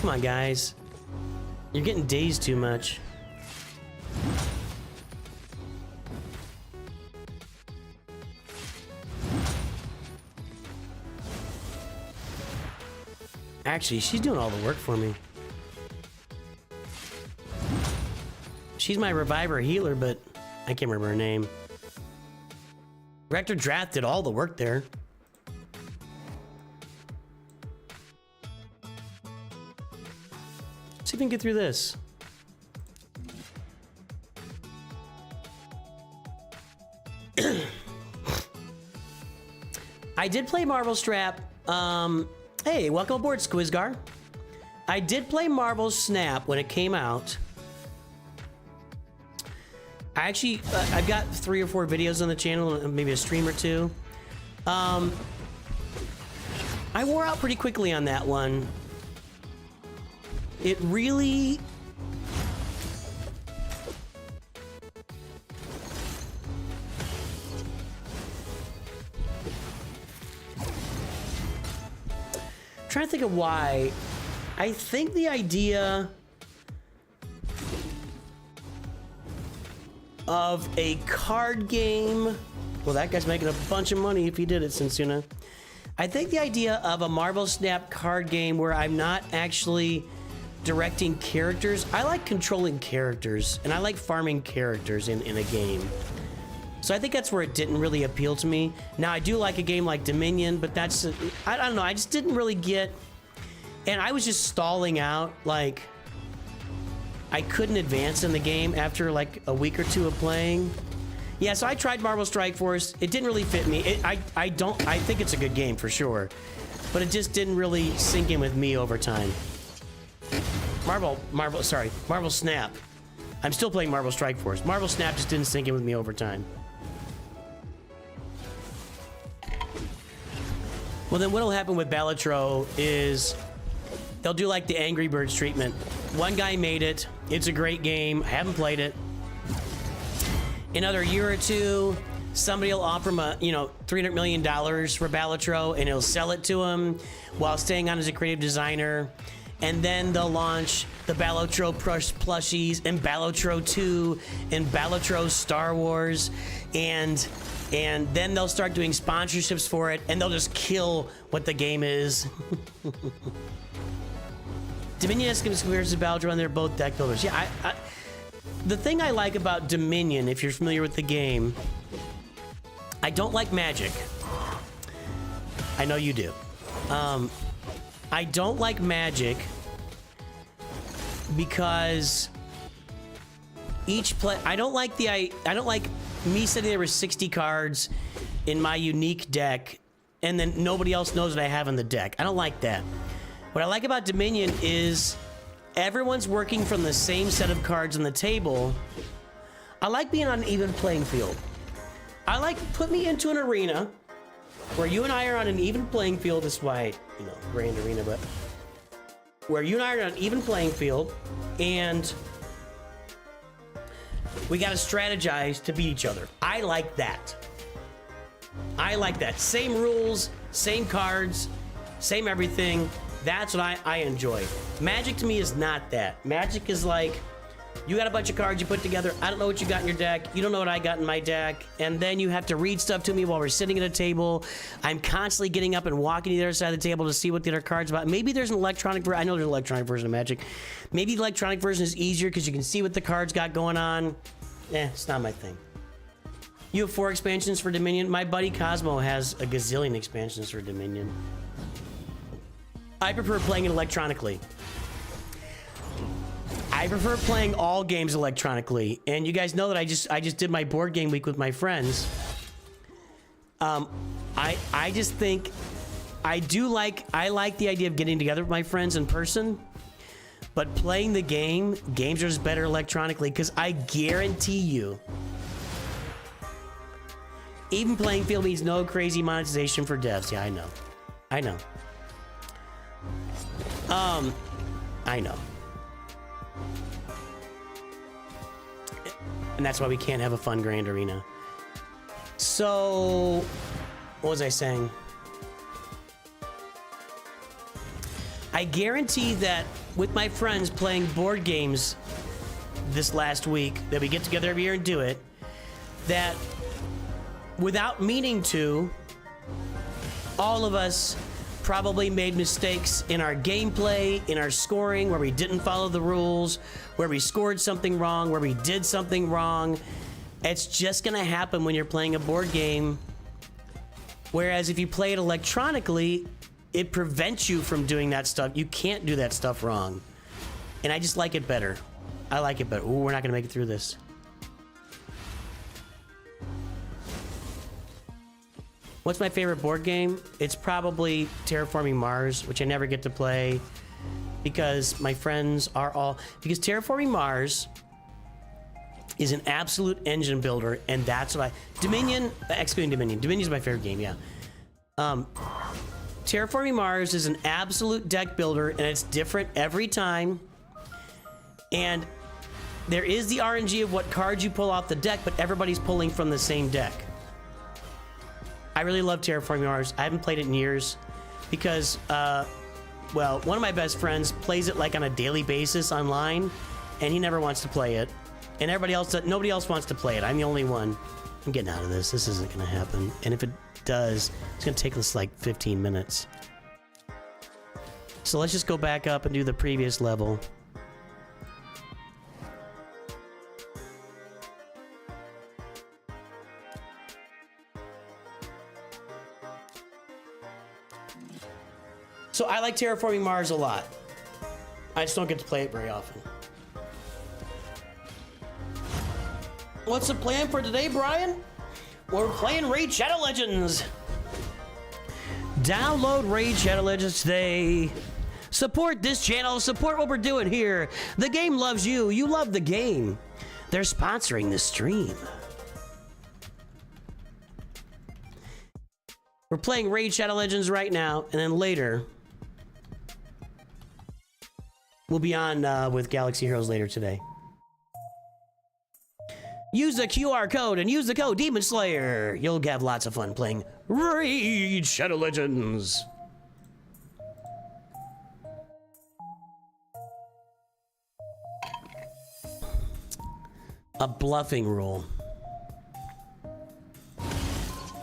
Come on, guys. You're getting dazed too much. Actually, she's doing all the work for me. She's my reviver healer, but I can't remember her name. Rector Draft did all the work there. See if we can get through this. I did play Marvel Strap. Hey, welcome aboard, Squizgar. I did play Marvel Snap when it came out. I actually, I've got 3 or 4 videos on the channel, maybe a stream or 2. I wore out pretty quickly on that one. It really... trying to think of why. I think the idea of a card game, well, that guy's making a bunch of money if he did it, Sensuna. I think the idea of a Marvel Snap card game where I'm not actually directing characters. I like controlling characters, and I like farming characters in a game. So I think that's where it didn't really appeal to me. Now, I do like a game like Dominion, but that's... I don't know, I just didn't really get... And I was just stalling out, like... I couldn't advance in the game after, like, a week or 2 of playing. Yeah, so I tried Marvel Strike Force. It didn't really fit me. I think it's a good game, for sure. But it just didn't really sink in with me over time. Marvel Snap. I'm still playing Marvel Strike Force. Marvel Snap just didn't sink in with me over time. Well, then what'll happen with Balatro is they'll do like the Angry Birds treatment. One guy made it. It's a great game. I haven't played it. In another year or 2, somebody will offer him a, $300 million for Balatro, and he'll sell it to him while staying on as a creative designer. And then they'll launch the Balatro plushies and Balatro 2 and Balatro Star Wars, and then they'll start doing sponsorships for it, and they'll just kill what the game is. Dominion versus Balatro, and they're both deck builders. Yeah, the thing I like about Dominion, if you're familiar with the game, I don't like magic. I know you do. I don't like magic because I don't like me sitting there with 60 cards in my unique deck and then nobody else knows what I have in the deck. I don't like that. What I like about Dominion is everyone's working from the same set of cards on the table. I like being on an even playing field. Put me into an arena where you and I are on an even playing field. This is why, grand arena, but where you and I are on an even playing field, and we got to strategize to beat each other. I like that. Same rules, same cards, same everything. That's what I enjoy. Magic to me is not that. Magic is like, you got a bunch of cards you put together. I don't know what you got in your deck. You don't know what I got in my deck. And then you have to read stuff to me while we're sitting at a table. I'm constantly getting up and walking to the other side of the table to see what the other card's about. Maybe there's an electronic version. I know there's an electronic version of Magic. Maybe the electronic version is easier because you can see what the cards got going on. It's not my thing. You have 4 expansions for Dominion. My buddy Cosmo has a gazillion expansions for Dominion. I prefer playing it electronically. I prefer playing all games electronically, and you guys know that I just did my board game week with my friends. I just think I like the idea of getting together with my friends in person, but playing the games are just better electronically, because I guarantee you Even playing field means no crazy monetization for devs. Yeah, I know. I know. I know. And that's why we can't have a fun grand arena. So, what was I saying? I guarantee that with my friends playing board games this last week, that we get together every year and do it, that without meaning to, all of us probably made mistakes in our gameplay, in our scoring, where we didn't follow the rules, where we scored something wrong, where we did something wrong. It's just gonna happen when you're playing a board game. Whereas if you play it electronically, it prevents you from doing that stuff. You can't do that stuff wrong. And I just like it better. I like it better. Ooh, we're not gonna make it through this. What's my favorite board game? It's probably Terraforming Mars, which I never get to play because my friends are all... Because Terraforming Mars is an absolute engine builder, and that's what I... Dominion, excluding Dominion. Dominion's my favorite game, yeah. Terraforming Mars is an absolute deck builder, and it's different every time. And there is the RNG of what cards you pull off the deck, but everybody's pulling from the same deck. I really love Terraforming Mars. I haven't played it in years because, well, one of my best friends plays it like on a daily basis online, and he never wants to play it. And everybody else, nobody else wants to play it. I'm the only one. I'm getting out of this. This isn't going to happen. And if it does, it's going to take us like 15 minutes. So let's just go back up and do the previous level. So I like Terraforming Mars a lot. I just don't get to play it very often. What's the plan for today, Brian? We're playing Raid Shadow Legends. Download Raid Shadow Legends today. Support this channel. Support what we're doing here. The game loves you. You love the game. They're sponsoring this stream. We're playing Raid Shadow Legends right now, and then later we'll be on with Galaxy Heroes later today. Use the QR code and use the code DEMONSLAYER. You'll have lots of fun playing Raid Shadow Legends. A bluffing rule.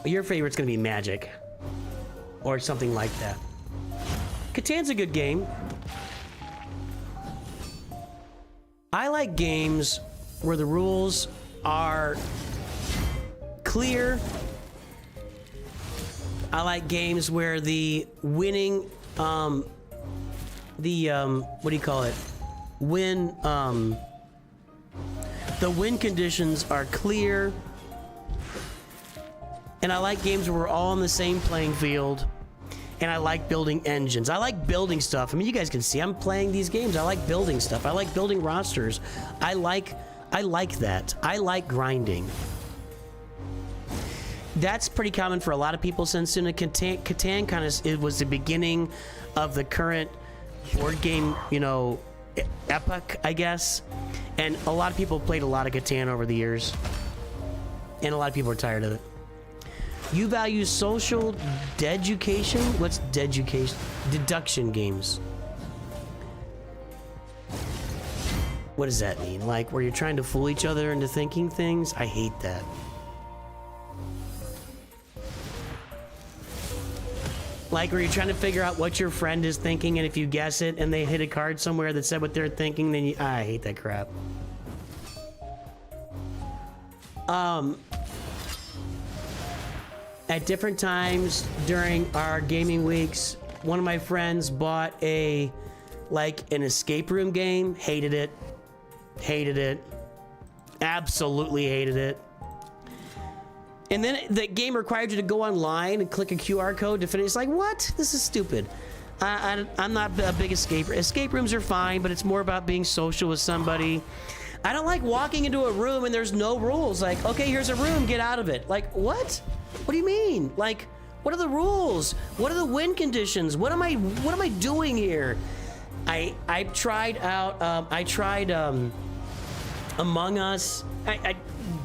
Your favorite's gonna be Magic. Or something like that. Catan's a good game. I like games where the rules are clear. I like games where the winning, what do you call it? The win conditions are clear. And I like games where we're all on the same playing field. And I like building engines. I like building stuff. I mean, you guys can see I'm playing these games. I like building stuff. I like building rosters. I like that. I like grinding. That's pretty common for a lot of people since Catan kind of it was the beginning of the current board game, you know, epoch, I guess. And a lot of people played a lot of Catan over the years. And a lot of people are tired of it. You value social deducation? What's deducation? Deduction games. What does that mean? Like where you're trying to fool each other into thinking things? I hate that. Like where you're trying to figure out what your friend is thinking, and if you guess it and they hit a card somewhere that said what they're thinking, then I hate that crap. At different times during our gaming weeks, one of my friends bought an escape room game. Hated it. Hated it. Absolutely hated it. And then the game required you to go online and click a QR code to finish. It's like, what? This is stupid. I'm not a big escape room. Escape rooms are fine, but it's more about being social with somebody. I don't like walking into a room and there's no rules. Like, okay, here's a room, get out of it. Like, what? What do you mean? Like, what are the rules? What are the win conditions? What am I doing here? I tried out, Among Us.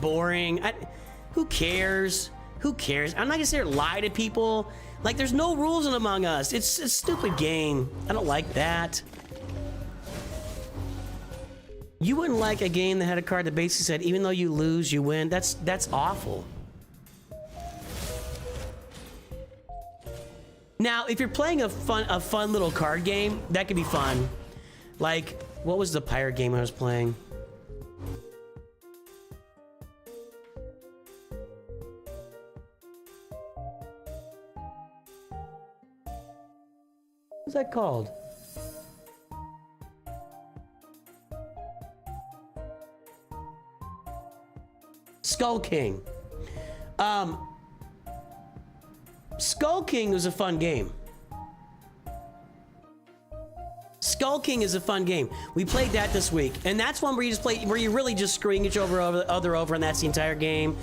Boring. Who cares? Who cares? I'm not gonna sit here and lie to people. Like, there's no rules in Among Us. It's a stupid game. I don't like that. You wouldn't like a game that had a card that basically said, even though you lose, you win. That's awful. Now, if you're playing a fun little card game, that could be fun. Like, what was the pirate game I was playing? What's that called? Skull King. Skull King was a fun game. Skull King is a fun game. We played that this week, and that's one where you're really just screwing each other over, and that's the entire game.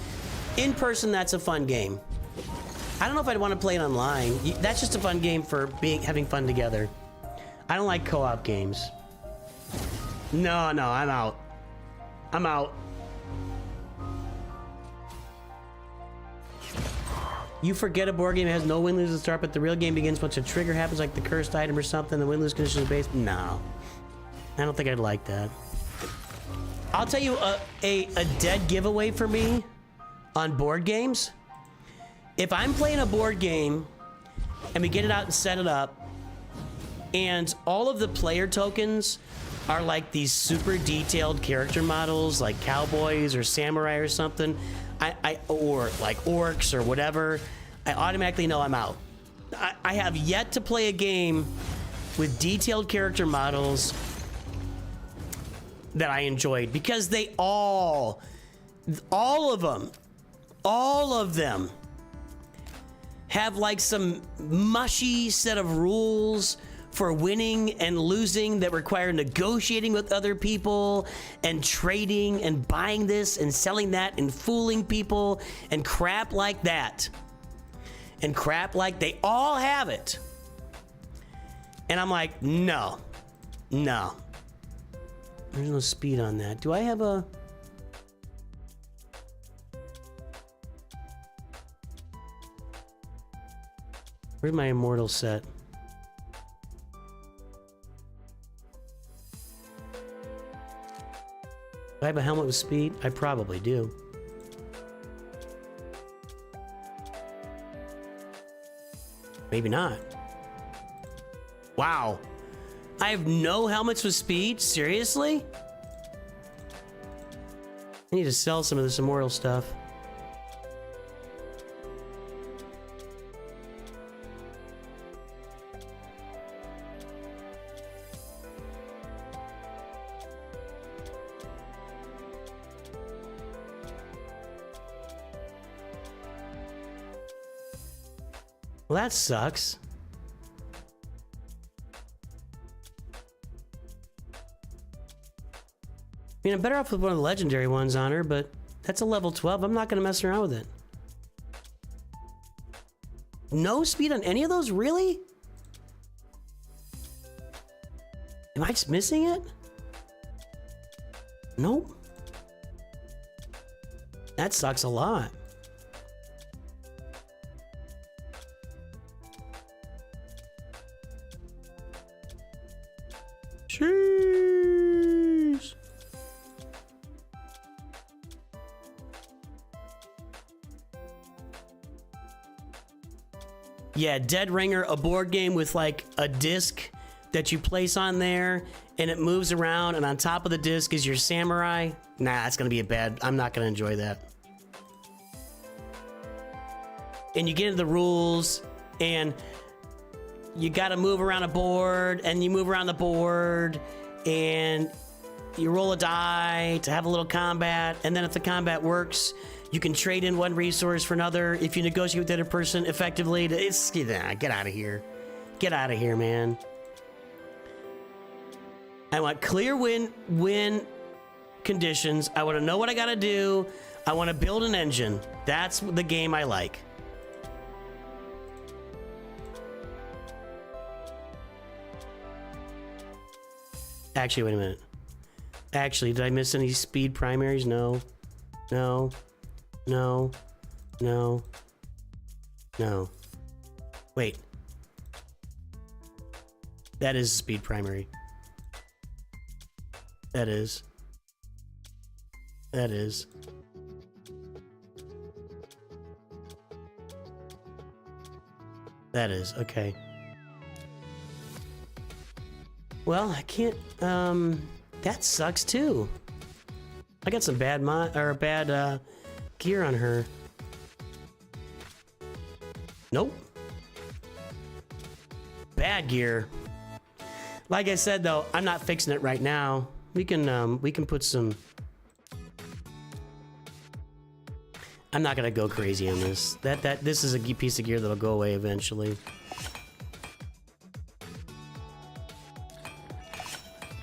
In person, that's a fun game. I don't know if I'd want to play it online. That's just a fun game for having fun together. I don't like co-op games. No, I'm out. I'm out. You forget a board game has no win-lose to start, but the real game begins once a trigger happens, like the cursed item or something. The win-lose condition is based. No, I don't think I'd like that. I'll tell you a dead giveaway for me on board games. If I'm playing a board game and we get it out and set it up, and all of the player tokens are like these super detailed character models, like cowboys or samurai or something, or like orcs or whatever, I automatically know I'm out. I have yet to play a game with detailed character models that I enjoyed, because they all of them have like some mushy set of rules for winning and losing that require negotiating with other people and trading and buying this and selling that and fooling people and crap like that. And crap like they all have it. And I'm like, no. There's no speed on that. Do I have a... Where's my immortal set? Do I have a helmet with speed? I probably do. Maybe not. Wow. I have no helmets with speed? Seriously? I need to sell some of this immortal stuff. Well, that sucks. I mean, I'm better off with one of the legendary ones on her, but that's a level 12. I'm not going to mess around with it. No speed on any of those? Really? Am I just missing it? Nope. That sucks a lot. Jeez. Yeah, Dead Ringer, a board game with like a disc that you place on there and it moves around, and on top of the disc is your samurai. Nah, that's gonna be a bad. I'm not gonna enjoy that. And you get into the rules, and you got to move around a board, and you move around the board, and you roll a die to have a little combat, and then if the combat works, you can trade in one resource for another. If you negotiate with the other person effectively, it's get out of here. Get out of here, man. I want clear win conditions. I want to know what I got to do. I want to build an engine. That's the game I like. Actually, wait a minute. Actually, did I miss any speed primaries? No. No. No. No. No. Wait. That is speed primary. That is. That is. That is. Okay. Well, I can't, that sucks too. I got some bad gear on her. Nope. Bad gear. Like I said though, I'm not fixing it right now. We can put some. I'm not gonna go crazy on this. This is a piece of gear that'll go away eventually.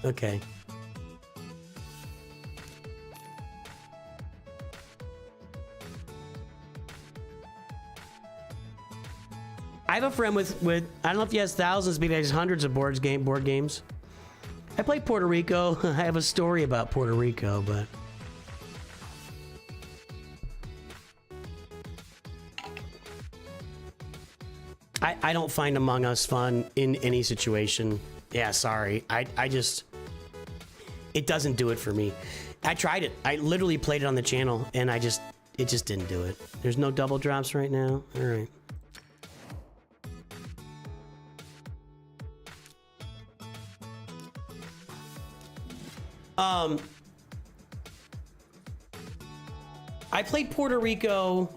Okay. I have a friend with I don't know if he has thousands, but he has hundreds of board games. I play Puerto Rico. I have a story about Puerto Rico, but I don't find Among Us fun in any situation. Yeah, sorry. I just, it doesn't do it for me. I tried it. I literally played it on the channel and it just didn't do it. There's no double drops right now. All right. I played Puerto Rico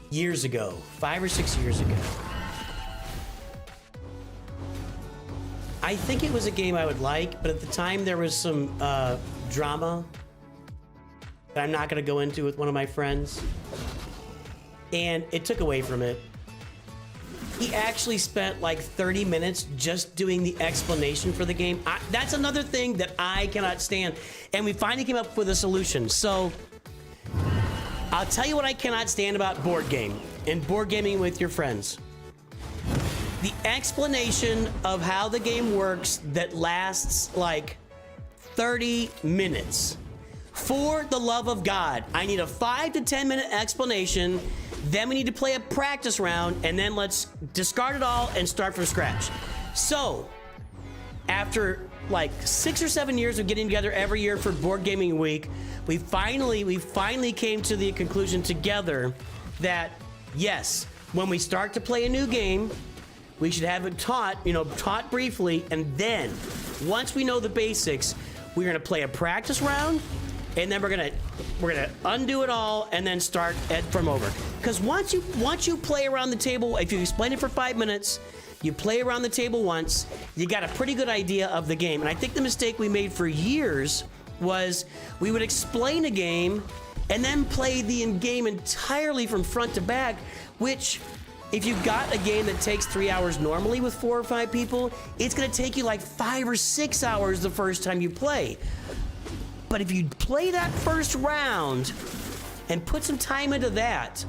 years ago, 5 or 6 years ago. I think it was a game I would like, but at the time there was some drama that I'm not going to go into with one of my friends, and it took away from it. He actually spent like 30 minutes just doing the explanation for the game. That's another thing that I cannot stand, and we finally came up with a solution. So I'll tell you what I cannot stand about board game and board gaming with your friends. The explanation of how the game works that lasts like 30 minutes. For the love of God, I need a 5 to 10 minute explanation. Then we need to play a practice round, and then let's discard it all and start from scratch. So, after like 6 or 7 years of getting together every year for Board Gaming Week, we finally came to the conclusion together that yes, when we start to play a new game, we should have it taught briefly, and then once we know the basics, we're gonna play a practice round, and then we're gonna undo it all and then start from over. Because once you play around the table, if you explain it for 5 minutes, you play around the table once, you got a pretty good idea of the game. And I think the mistake we made for years was we would explain a game and then play the game entirely from front to back, which if you've got a game that takes 3 hours normally with 4 or 5 people, it's gonna take you like 5 or 6 hours the first time you play. But if you play that first round and put some time into that,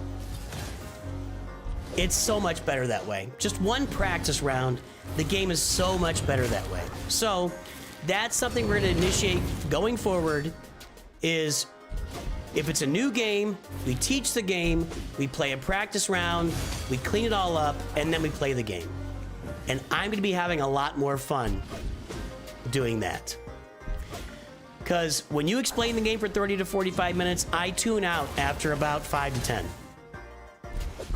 it's so much better that way. Just one practice round, the game is so much better that way. So that's something we're gonna initiate going forward, is if it's a new game, we teach the game, we play a practice round, we clean it all up, and then we play the game. And I'm gonna be having a lot more fun doing that. Because when you explain the game for 30 to 45 minutes, I tune out after about 5 to 10.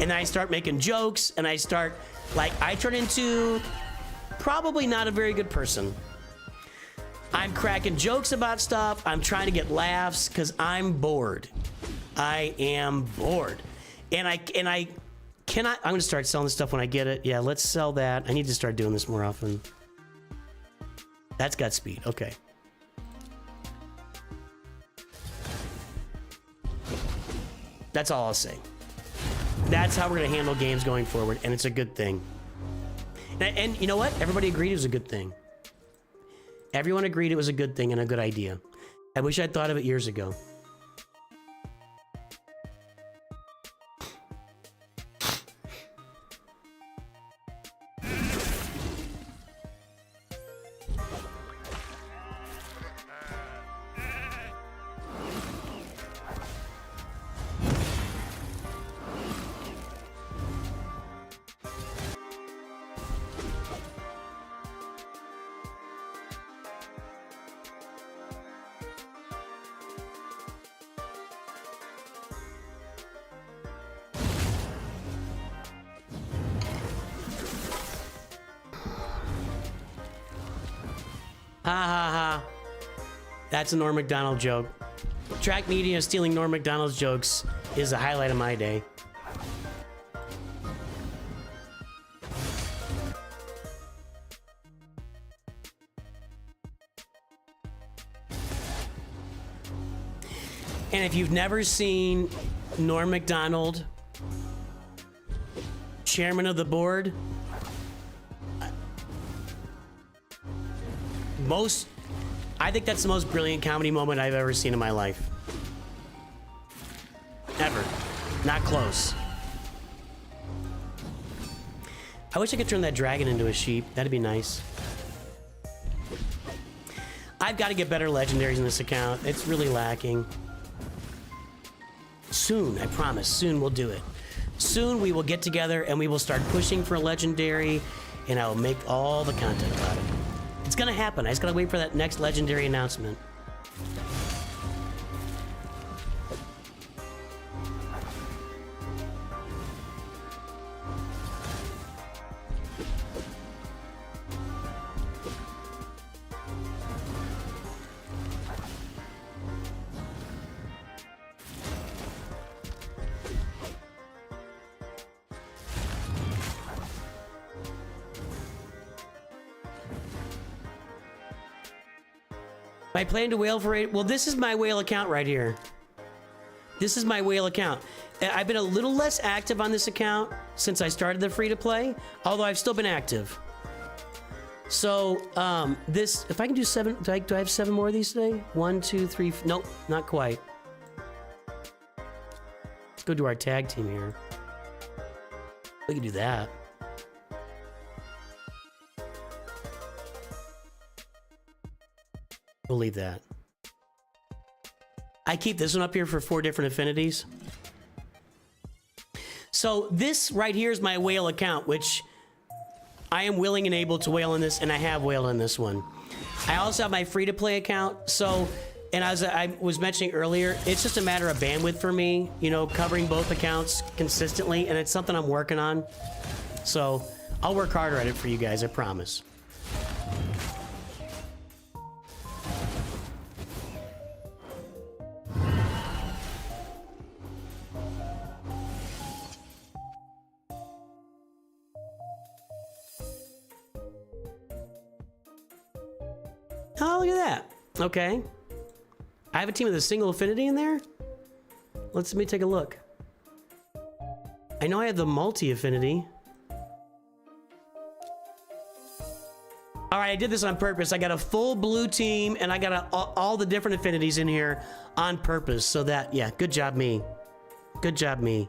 And I start making jokes, and I turn into probably not a very good person. I'm cracking jokes about stuff. I'm trying to get laughs because I'm bored. I am bored. And I cannot, I'm gonna start selling this stuff when I get it. Yeah, let's sell that. I need to start doing this more often. That's got speed, okay. That's all I'll say. That's how we're gonna handle games going forward, and it's a good thing. And you know what? Everybody agreed it was a good thing. Everyone agreed it was a good thing and a good idea. I wish I'd thought of it years ago. Ha ha ha. That's a Norm Macdonald joke. Track media stealing Norm Macdonald's jokes is the highlight of my day. And if you've never seen Norm Macdonald, chairman of the board, I think that's the most brilliant comedy moment I've ever seen in my life. Ever. Not close. I wish I could turn that dragon into a sheep. That'd be nice. I've got to get better legendaries in this account. It's really lacking. Soon, I promise, soon we'll do it. Soon we will get together and we will start pushing for a legendary, and I will make all the content about it. It's gonna happen. I just gotta wait for that next legendary announcement. I plan to whale for it. Well, this is my whale account right here. This is my whale account. I've been a little less active on this account since I started the free-to-play, although I've still been active. So, if I can do 7, do I have 7 more of these today? 1, 2, 3, nope, not quite. Let's go do our tag team here. We can do that. We'll leave that. I keep this one up here for 4 different affinities. So this right here is my whale account, which I am willing and able to whale in this, and I have whaled in this one. I also have my free-to-play account. So, and as I was mentioning earlier, it's just a matter of bandwidth for me, you know, covering both accounts consistently, and it's something I'm working on. So I'll work harder at it for you guys, I promise. Oh, look at that. Okay. I have a team with a single affinity in there? Let me take a look. I know I have the multi-affinity. All right, I did this on purpose. I got a full blue team, and I got all the different affinities in here on purpose. So that, yeah, good job me. Good job me.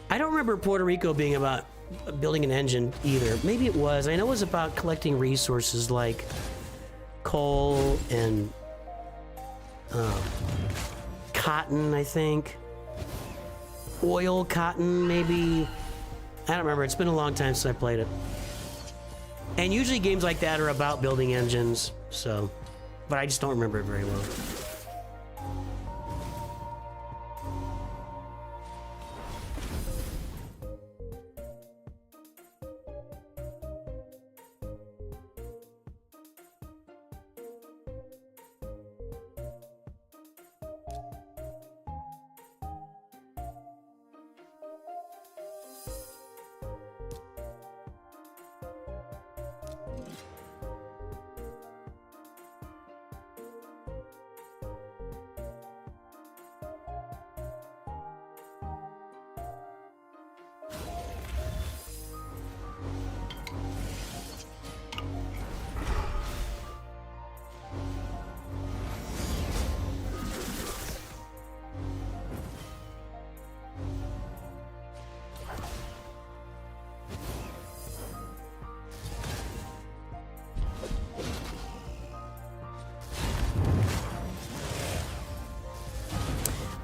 I don't remember Puerto Rico being about building an engine either. Maybe it was. I know it was about collecting resources like coal and cotton, I think. Oil, cotton, maybe. I don't remember. It's been a long time since I played it. And usually games like that are about building engines, so. But I just don't remember it very well.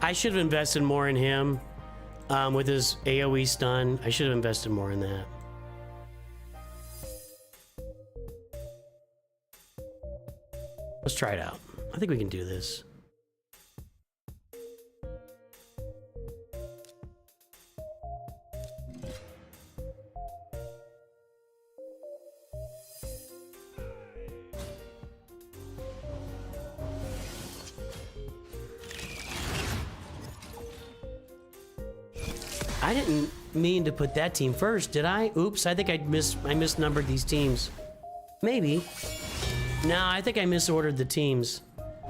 I should have invested more in him with his AoE stun. I should have invested more in that. Let's try it out. I think we can do this. I didn't mean to put that team first, did I? Oops, I think I misnumbered these teams. Maybe. No, I think I misordered the teams.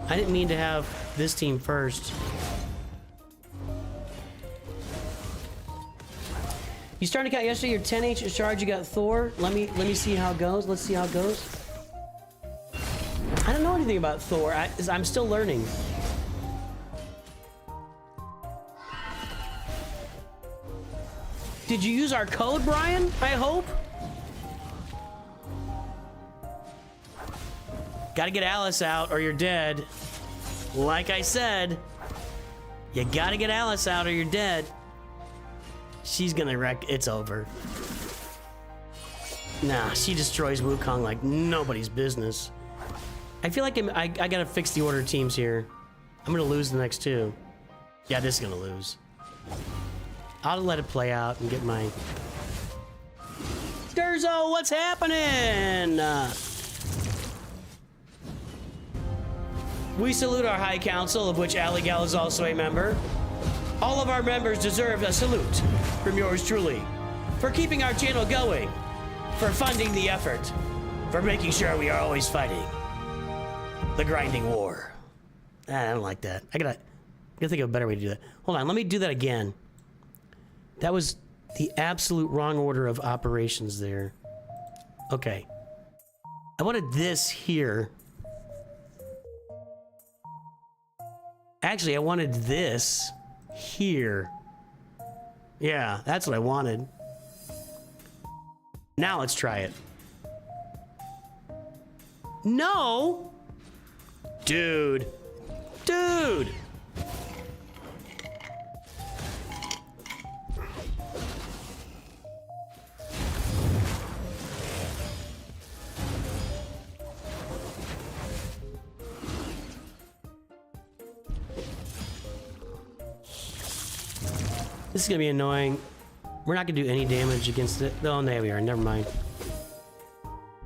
I didn't mean to have this team first. You started to count yesterday, your 10 H charge, you got Thor. Let me see how it goes. Let's see how it goes. I don't know anything about Thor. I'm still learning. Did you use our code, Brian? I hope. Gotta get Alice out or you're dead. Like I said, you gotta get Alice out or you're dead. She's gonna wreck. It's over. Nah, she destroys Wukong like nobody's business. I feel like I gotta fix the order of teams here. I'm gonna lose the next two. Yeah, this is gonna lose. I'll let it play out and get my... Durzo, what's happening? We salute our High Council, of which Aligal is also a member. All of our members deserve a salute from yours truly, for keeping our channel going, for funding the effort, for making sure we are always fighting the grinding war. I don't like that. I gotta think of a better way to do that. Hold on, let me do that again. That was the absolute wrong order of operations there. Okay. I wanted this here. Actually, I wanted this here. Yeah, that's what I wanted. Now let's try it. No! Dude. Dude! This is gonna be annoying. We're not gonna do any damage against it. Oh, there we are. Never mind.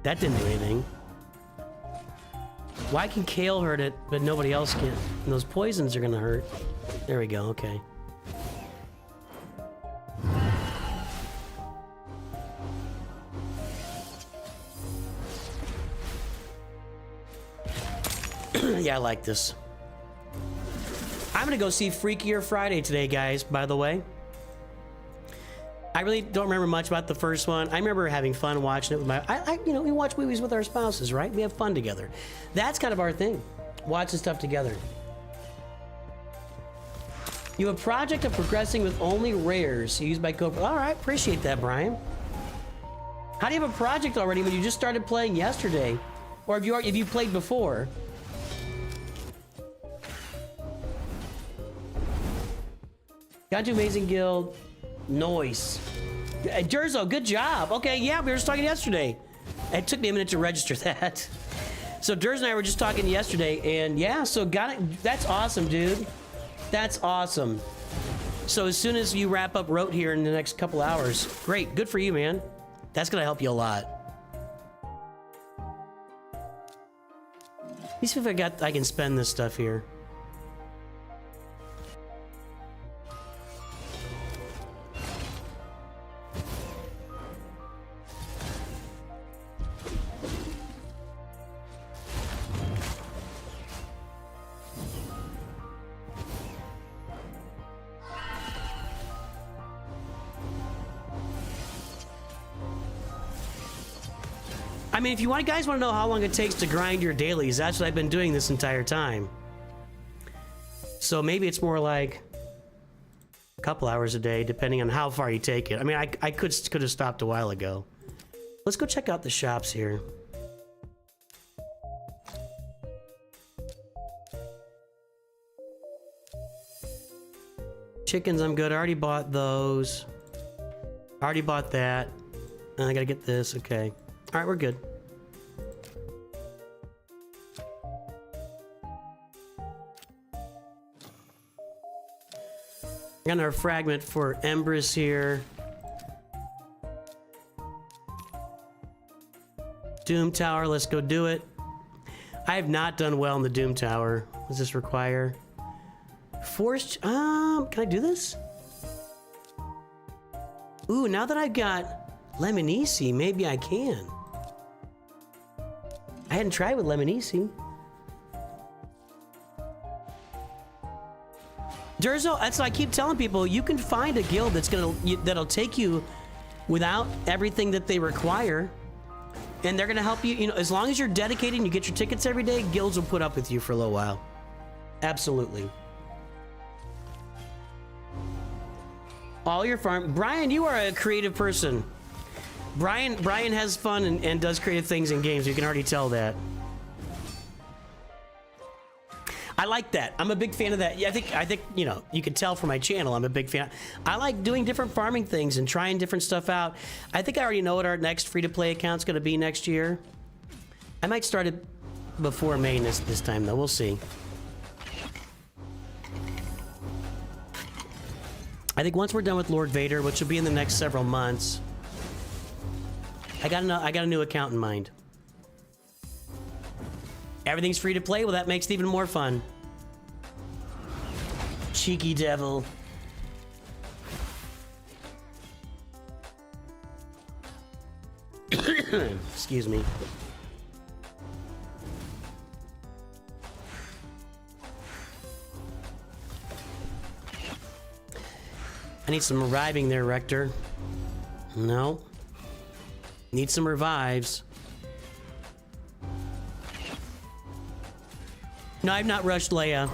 That didn't do anything. Why can Kale hurt it, but nobody else can? And those poisons are gonna hurt. There we go. Okay. Yeah, I like this. I'm gonna go see Freakier Friday today, guys, by the way. I really don't remember much about the first one. I remember having fun watching it with my... you know, we watch movies with our spouses, right? We have fun together. That's kind of our thing. Watching stuff together. You have a project of progressing with only rares used by Cobra. All right, appreciate that, Brian. How do you have a project already when you just started playing yesterday? Or if you played before? Got to Amazing Guild. Noise. Durzo, good job. Okay, yeah, we were just talking yesterday. It took me a minute to register that. So Durzo and I were just talking yesterday, and yeah, so got it. That's awesome, dude. That's awesome. So as soon as you wrap up Rote here in the next couple hours, great, good for you, man. That's gonna help you a lot. Let me see if I can spend this stuff here. I mean, if you guys want to know how long it takes to grind your dailies, that's what I've been doing this entire time. So maybe it's more like a couple hours a day, depending on how far you take it. I mean, I could have stopped a while ago. Let's go check out the shops here. Chickens, I'm good. I already bought those. I already bought that. And I gotta get this. Okay. All right, we're good. Got another fragment for Empress here. Doom Tower, let's go do it. I have not done well in the Doom Tower. What does this require? Forced, can I do this? Ooh, now that I've got Lemonisi, maybe I can. I hadn't tried with Lemonisi. Durzo, that's what I keep telling people. You can find a guild that'll take you without everything that they require, and they're gonna help you. You know, as long as you're dedicated and you get your tickets every day, guilds will put up with you for a little while. Absolutely. All your farm, Brian. You are a creative person. Brian has fun and does creative things in games. You can already tell that. I like that. I'm a big fan of that. Yeah, I think you know, you can tell from my channel I'm a big fan. I like doing different farming things and trying different stuff out. I think I already know what our next free-to-play account's going to be next year. I might start it before May this time though. We'll see. I think once we're done with Lord Vader, which will be in the next several months, I got a new account in mind. Everything's free to play. Well, that makes it even more fun. Cheeky devil. Excuse me. I need some reviving there, Rector. No. Need some revives. No, I've not rushed Leia.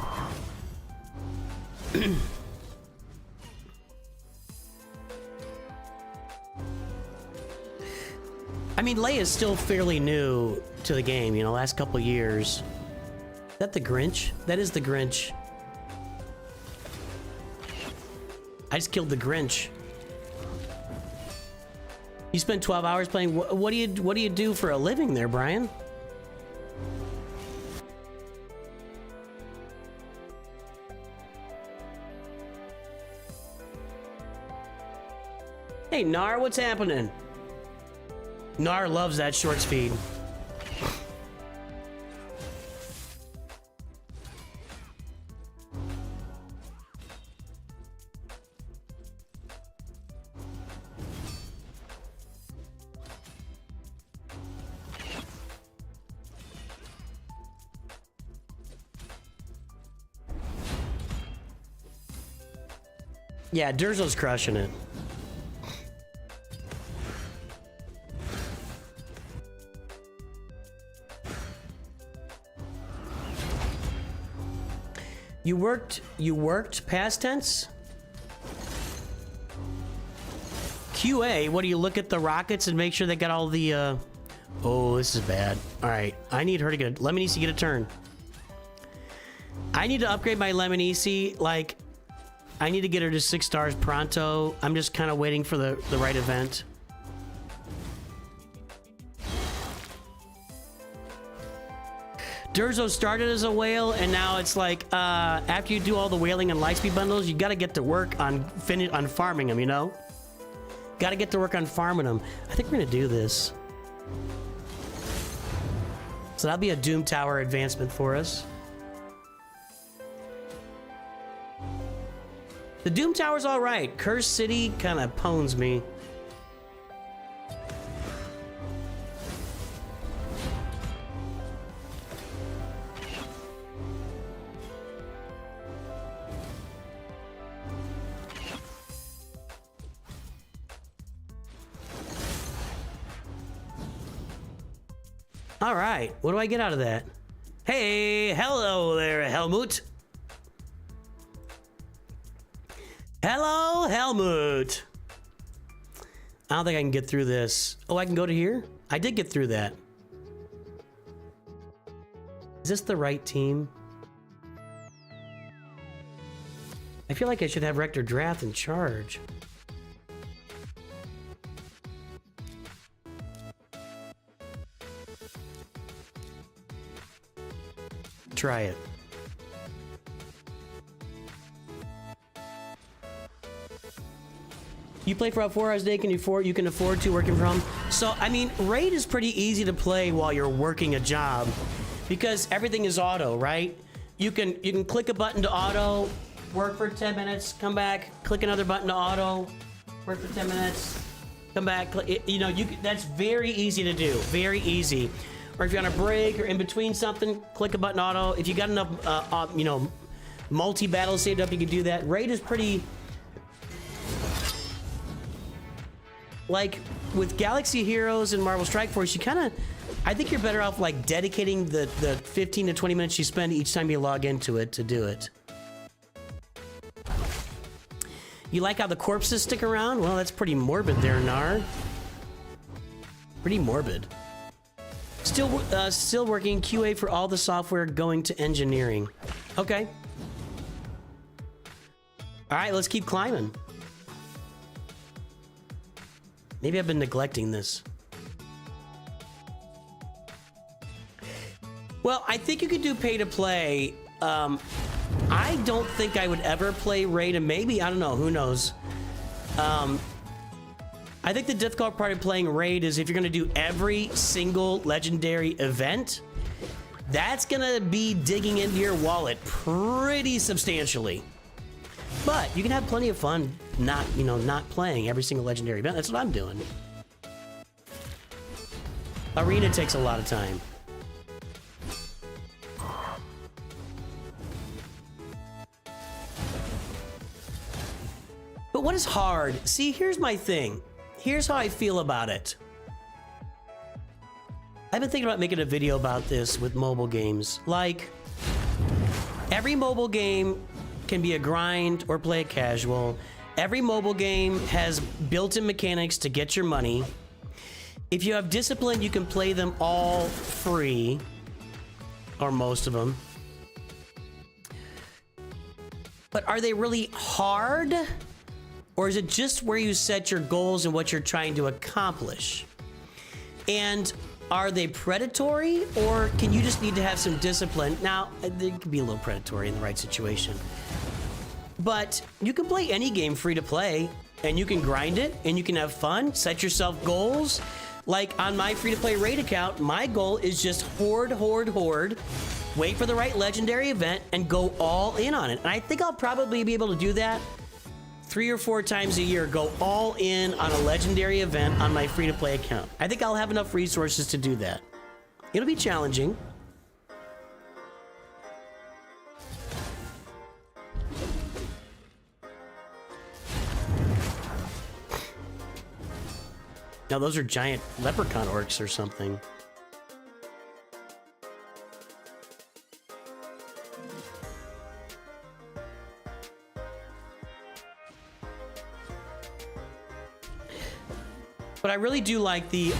I mean, Leia's still fairly new to the game, you know, last couple years. Is that the Grinch? That is the Grinch. I just killed the Grinch. You spend 12 hours playing. What do you do for a living there, Brian? Hey, Nar, what's happening? Nar loves that short speed. Yeah, Durzo's crushing it. You worked past tense? QA, what do you look at the rockets and make sure they got all the, oh, this is bad. All right, I need her to get, Lemonisi get a turn. I need to upgrade my Lemonisi, like, I need to get her to 6 stars pronto. I'm just kind of waiting for the right event. Durzo started as a whale, and now it's like, after you do all the whaling and lightspeed bundles, you got to get to work on farming them, you know? Got to get to work on farming them. I think we're going to do this. So that'll be a Doom Tower advancement for us. The Doom Tower's all right. Cursed City kind of pones me. All right, what do I get out of that? Hey, hello there, Helmut. Hello, Helmut. I don't think I can get through this. Oh, I can go to here? I did get through that. Is this the right team? I feel like I should have Rector Draft in charge. Try it. You play for about 4 hours a day, you can afford to working from home. So, I mean, Raid is pretty easy to play while you're working a job because everything is auto, right? You can click a button to auto, work for 10 minutes, come back, click another button to auto, Work for 10 minutes. Come back. You know, that's very easy to do. Very easy. Or if you're on a break or in between something, click a button auto. If you got enough, you know, multi-battles saved up, you can do that. Raid is pretty... Like, with Galaxy Heroes and Marvel Strike Force, you kind of... I think you're better off, like, dedicating the 15 to 20 minutes you spend each time you log into it to do it. You like how the corpses stick around? Well, that's pretty morbid there, Nar. Pretty morbid. Still working QA for all the software going to engineering. Okay. All right, let's keep climbing. Maybe I've been neglecting this. Well, I think you could do pay to play. I don't think I would ever play Raid, and maybe, I don't know, who knows. I think the difficult part of playing Raid is if you're gonna do every single legendary event, that's gonna be digging into your wallet pretty substantially. But you can have plenty of fun not playing every single legendary event. That's what I'm doing. Arena takes a lot of time. But what is hard? See, here's my thing. Here's how I feel about it. I've been thinking about making a video about this with mobile games. Like, every mobile game can be a grind or play it casual. Every mobile game has built-in mechanics to get your money. If you have discipline, you can play them all free, or most of them. But are they really hard? Or is it just where you set your goals and what you're trying to accomplish? And are they predatory, or can you just need to have some discipline? Now, they can be a little predatory in the right situation. But you can play any game free to play, and you can grind it, and you can have fun, set yourself goals. Like on my free-to-play Raid account, my goal is just hoard, wait for the right legendary event, and go all in on it. And I think I'll probably be able to do that 3 or 4 times a year, go all in on a legendary event on my free-to-play account. I think I'll have enough resources to do that. It'll be challenging. Now those are giant leprechaun orcs or something. But I really do like the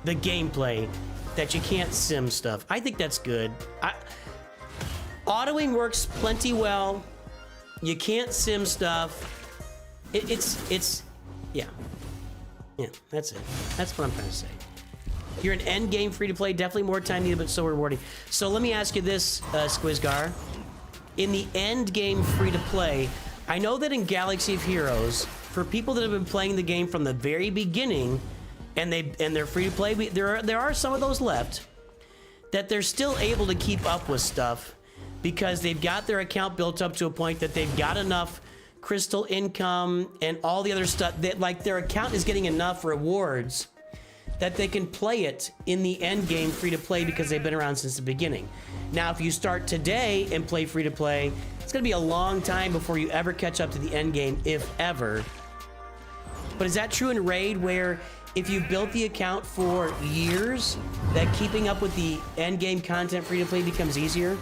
gameplay that you can't sim stuff. I think that's good. Autoing works plenty well. You can't sim stuff. Yeah, that's it. That's what I'm trying to say. You're an end game free to play, definitely more time needed, but so rewarding. So let me ask you this, Squizgar. In the end game free to play, I know that in Galaxy of Heroes, for people that have been playing the game from the very beginning, and they're free to play, there are some of those left that they're still able to keep up with stuff because they've got their account built up to a point that they've got enough crystal income and all the other stuff that, like, their account is getting enough rewards that they can play it in the end game free to play because they've been around since the beginning. Now, if you start today and play free to play, it's gonna be a long time before you ever catch up to the end game, if ever. But is that true in Raid, where if you built the account for years, that keeping up with the end game content free to play becomes easier?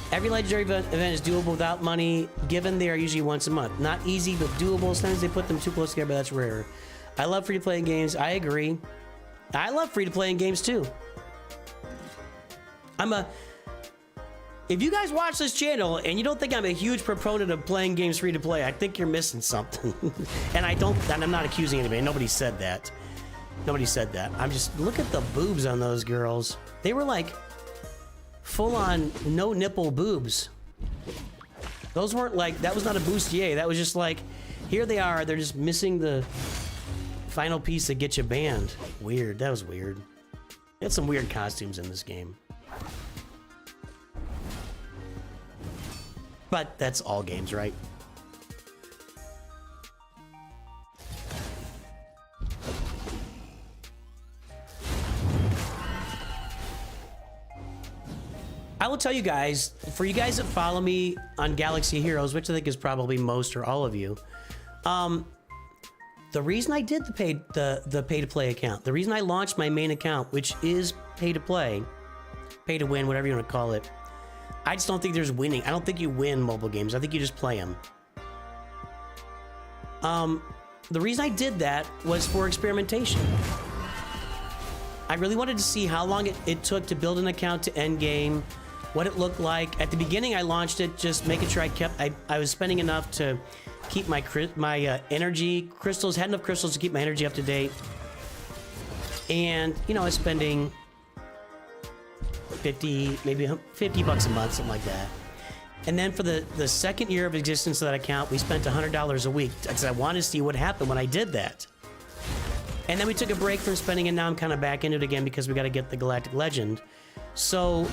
Every legendary event is doable without money, given they are usually once a month. Not easy, but doable. Sometimes they put them too close together, but that's rare. I love free-to-play games. I agree. I love free-to-play games too. If you guys watch this channel and you don't think I'm a huge proponent of playing games free-to-play, I think you're missing something. And I'm not accusing anybody. Nobody said that. Nobody said that. I'm just, look at the boobs on those girls. They were like full-on no nipple boobs. Those weren't like, that was not a bustier. That was just like, here they are. They're just missing the final piece that gets you banned. Weird. That was weird. They had some weird costumes in this game. But that's all games, right? I will tell you guys, for you guys that follow me on Galaxy Heroes, which I think is probably most or all of you, the reason I did the pay to play account, the reason I launched my main account, which is pay to play, pay to win, whatever you want to call it, I just don't think there's winning. I don't think you win mobile games. I think you just play them. The reason I did that was for experimentation. I really wanted to see how long it took to build an account to end game, what it looked like. At the beginning, I launched it just making sure I was spending enough to keep my energy crystals, had enough crystals to keep my energy up to date. And, you know, I was spending 50, maybe 50 bucks a month, something like that. And then for the second year of existence of that account, we spent $100 a week because I wanted to see what happened when I did that. And then we took a break from spending, and now I'm kind of back into it again because we got to get the Galactic Legend. So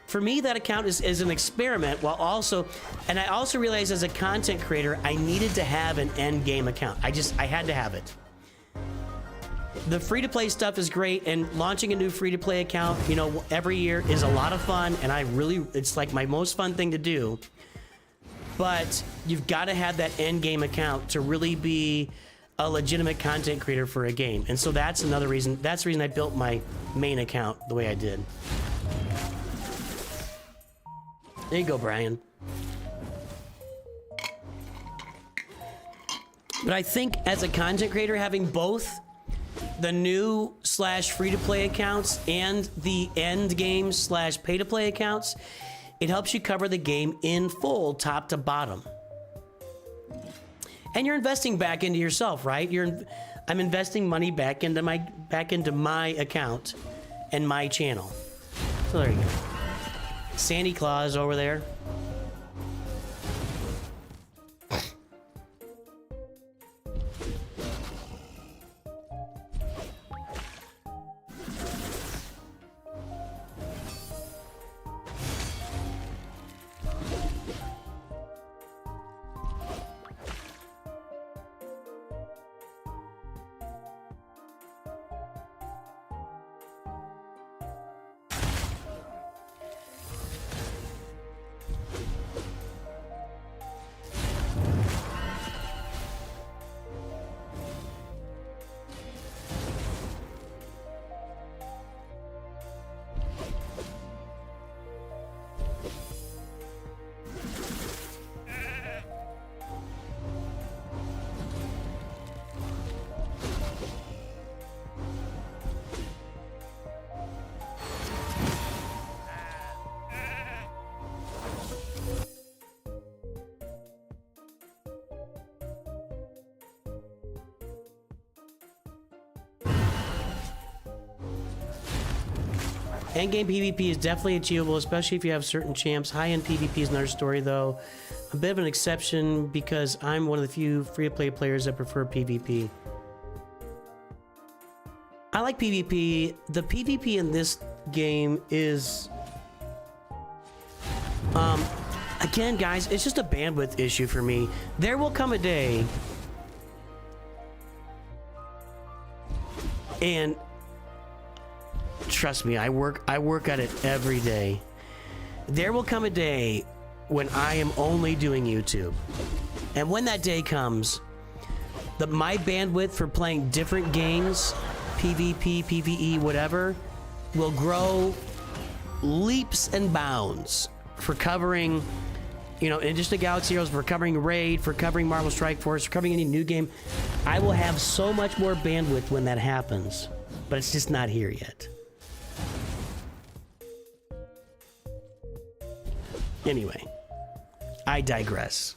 for me, that account is an experiment, while also, and I also realized as a content creator, I needed to have an end game account. I had to have it. The free-to-play stuff is great, and launching a new free-to-play account, you know, every year is a lot of fun, and it's like my most fun thing to do. But you've got to have that end game account to really be a legitimate content creator for a game. And so that's another reason, that's the reason I built my main account the way I did. There you go, Brian. But I think as a content creator, having both the new / free-to-play accounts and the end game / pay-to-play accounts, it helps you cover the game in full, top to bottom. And you're investing back into yourself, right? I'm investing money back into my account and my channel. So there you go. Sandy Claus over there. Endgame PvP is definitely achievable, especially if you have certain champs. High-end PvP is another story, though. A bit of an exception because I'm one of the few free-to-play players that prefer PvP. I like PvP. The PvP in this game is... again, guys, it's just a bandwidth issue for me. There will come a day... and... trust me, I work at it every day. There will come a day when I am only doing YouTube. And when that day comes, my bandwidth for playing different games, PvP, PvE, whatever, will grow leaps and bounds for covering, you know, in addition to Galaxy Heroes, for covering Raid, for covering Marvel Strike Force, for covering any new game. I will have so much more bandwidth when that happens, but it's just not here yet. Anyway, I digress.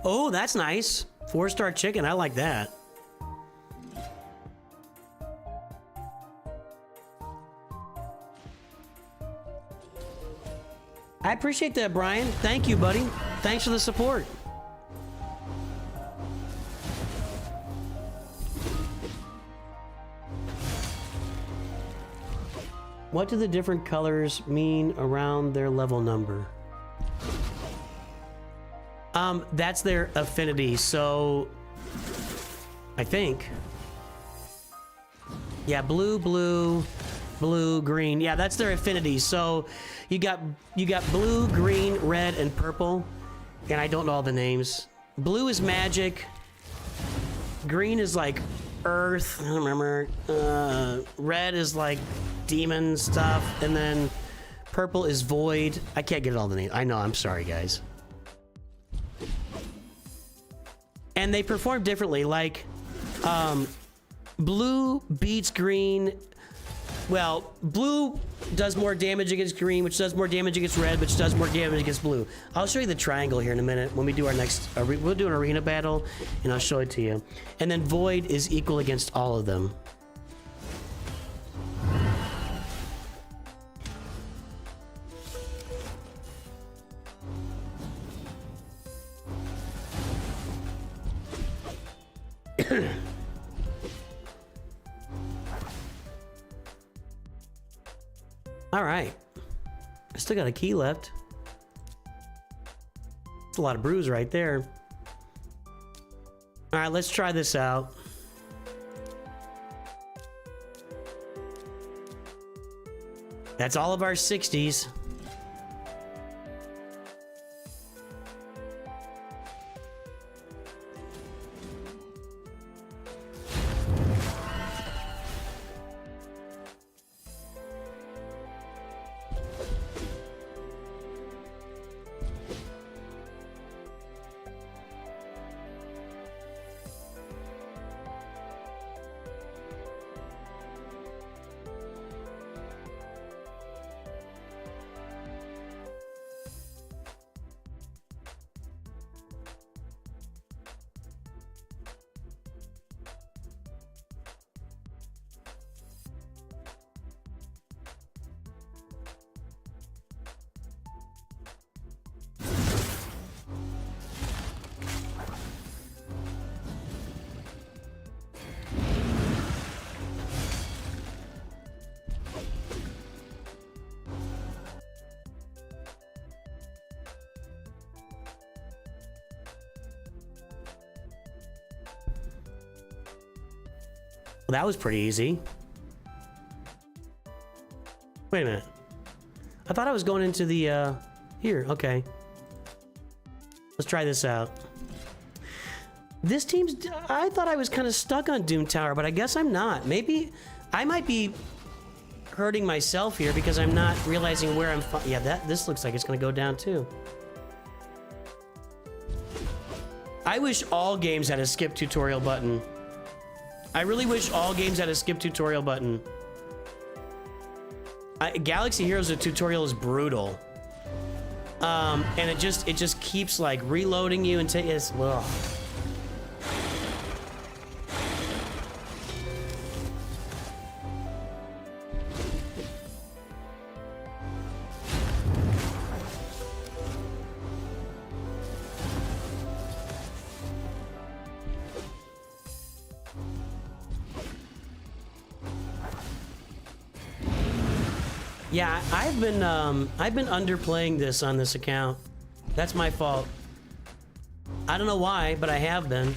Oh, that's nice. 4-star chicken. I like that. I appreciate that, Brian. Thank you, buddy. Thanks for the support. What do the different colors mean around their level number? That's their affinity, so I think. Yeah, blue, blue, blue, green. Yeah, that's their affinity. So you got blue, green, red, and purple. And I don't know all the names. Blue is magic. Green is like earth. I don't remember. Red is like demon stuff. And then purple is void. I can't get all the names. I know, I'm sorry, guys. And they perform differently. Like, blue beats green. Well, blue does more damage against green, which does more damage against red, which does more damage against blue. I'll show you the triangle here in a minute when we do our next... we'll do an arena battle, and I'll show it to you. And then void is equal against all of them. All right, I still got a key left. It's a lot of brews right there. All right, let's try this out. That's all of our 60s. Well, that was pretty easy. Wait a minute. I thought I was going into the, here, okay. Let's try this out. This team's, I thought I was kind of stuck on Doom Tower, but I guess I'm not. Maybe, I might be hurting myself here because I'm not realizing where I'm, yeah, this looks like it's gonna go down too. I wish all games had a skip tutorial button. I really wish all games had a skip tutorial button. Galaxy Heroes, the tutorial is brutal. And it just keeps like reloading you and it's, ugh. Yeah, I've been underplaying this on this account. That's my fault. I don't know why, but I have been.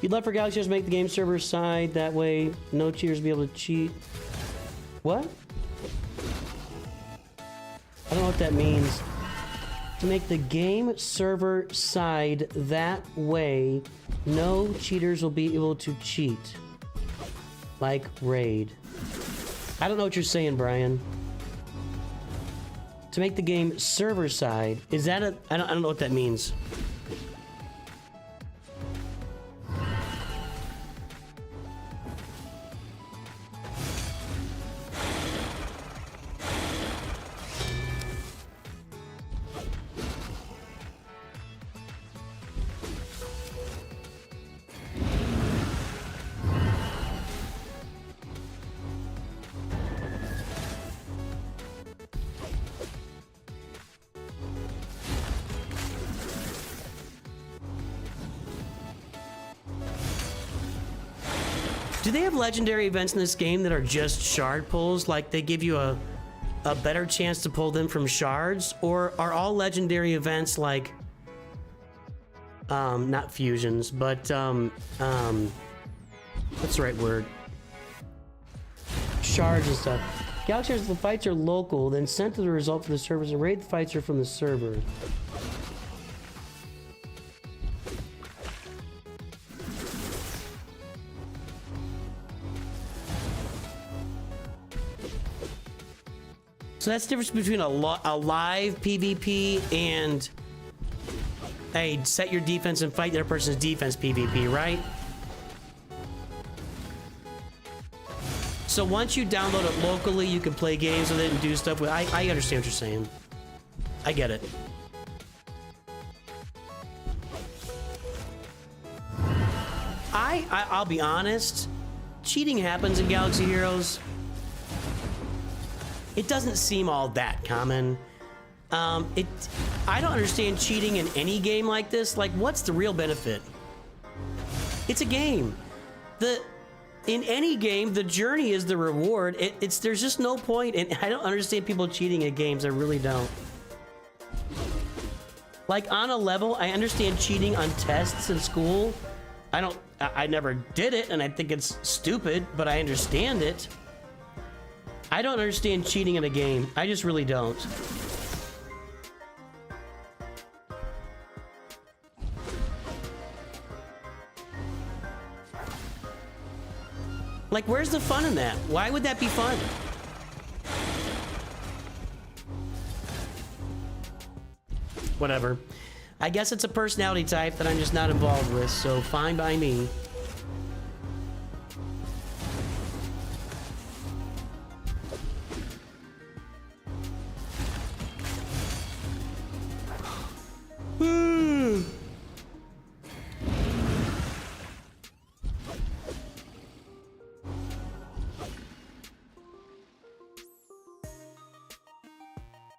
You'd love for Galaxy to make the game server side, that way no cheaters be able to cheat. What? I don't know what that means. To make the game server side, that way no cheaters will be able to cheat. Like raid. I don't know what you're saying, Brian. To make the game server side, is that a... I don't know what that means. Do they have legendary events in this game that are just shard pulls? Like they give you a better chance to pull them from shards? Or are all legendary events like, not fusions, but, what's the right word? Shards and stuff. Galaxy says the fights are local, then sent to the result for the servers, and raid the fights are from the server. So that's the difference between a live PvP and a set your defense and fight the other person's defense PvP, right? So once you download it locally, you can play games with it and do stuff with it. I understand what you're saying. I get it. I'll be honest. Cheating happens in Galaxy Heroes. It doesn't seem all that common. I don't understand cheating in any game like this. Like, what's the real benefit? It's a game. In any game, the journey is the reward. There's just no point, and I don't understand people cheating at games. I really don't. Like, on a level, I understand cheating on tests in school. I never did it, and I think it's stupid, but I understand it. I don't understand cheating in a game. I just really don't. Like, where's the fun in that? Why would that be fun? Whatever. I guess it's a personality type that I'm just not involved with, so fine by me.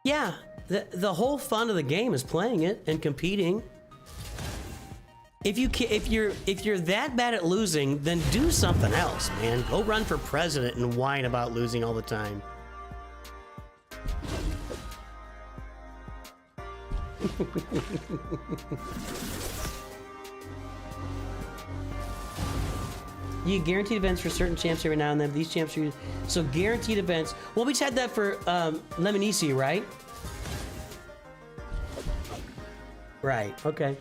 Yeah, the whole fun of the game is playing it and competing. If you're that bad at losing, then do something else, man. Go run for president and whine about losing all the time. You get guaranteed events for certain champs every now and then. These champs are so guaranteed events. Well, we just had that for Lemonisi, right? Right. Okay.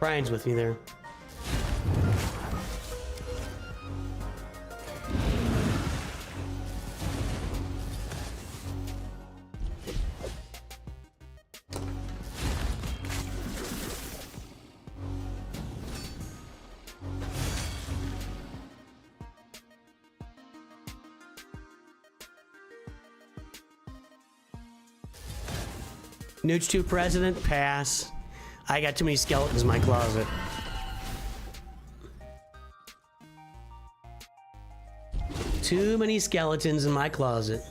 Brian's with me there. Nooch2 president, pass. I got too many skeletons in my closet. Too many skeletons in my closet.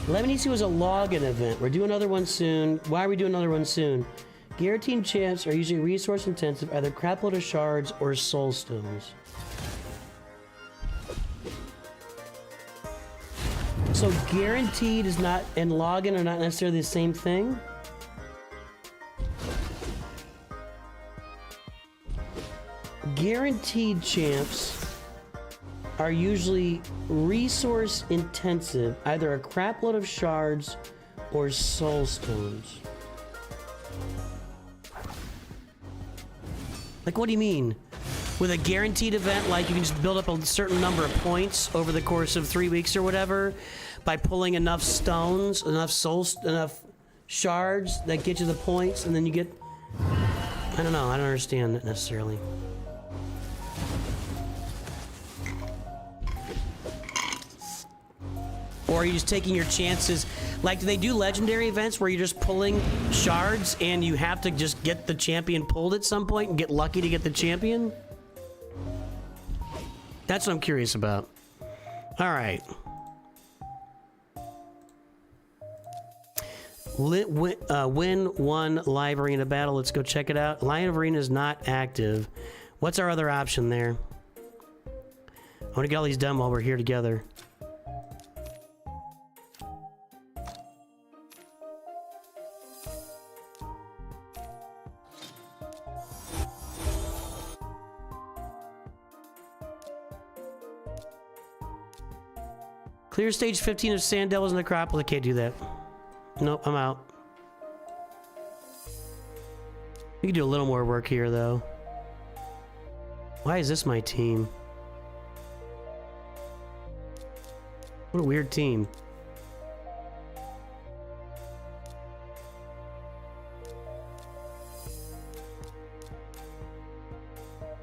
Lemony was a login event. We're doing another one soon. Why are we doing another one soon? Guaranteed champs are usually resource intensive, either crapload of shards or soul stones. So guaranteed is not, and login are not necessarily the same thing? Guaranteed champs are usually resource intensive, either a crapload of shards or soul stones. Like, what do you mean? With a guaranteed event, like you can just build up a certain number of points over the course of 3 weeks or whatever by pulling enough stones, enough souls, enough shards that get you the points, and then you get... I don't know, I don't understand that necessarily. Or are you just taking your chances? Like, do they do legendary events where you're just pulling shards and you have to just get the champion pulled at some point and get lucky to get the champion? That's what I'm curious about. All right. Win one live arena battle. Let's go check it out. Live arena is not active. What's our other option there? I want to get all these done while we're here together. Clear stage 15 of Sand Devils in the Acropolis. I can't do that. Nope, I'm out. We can do a little more work here, though. Why is this my team? What a weird team.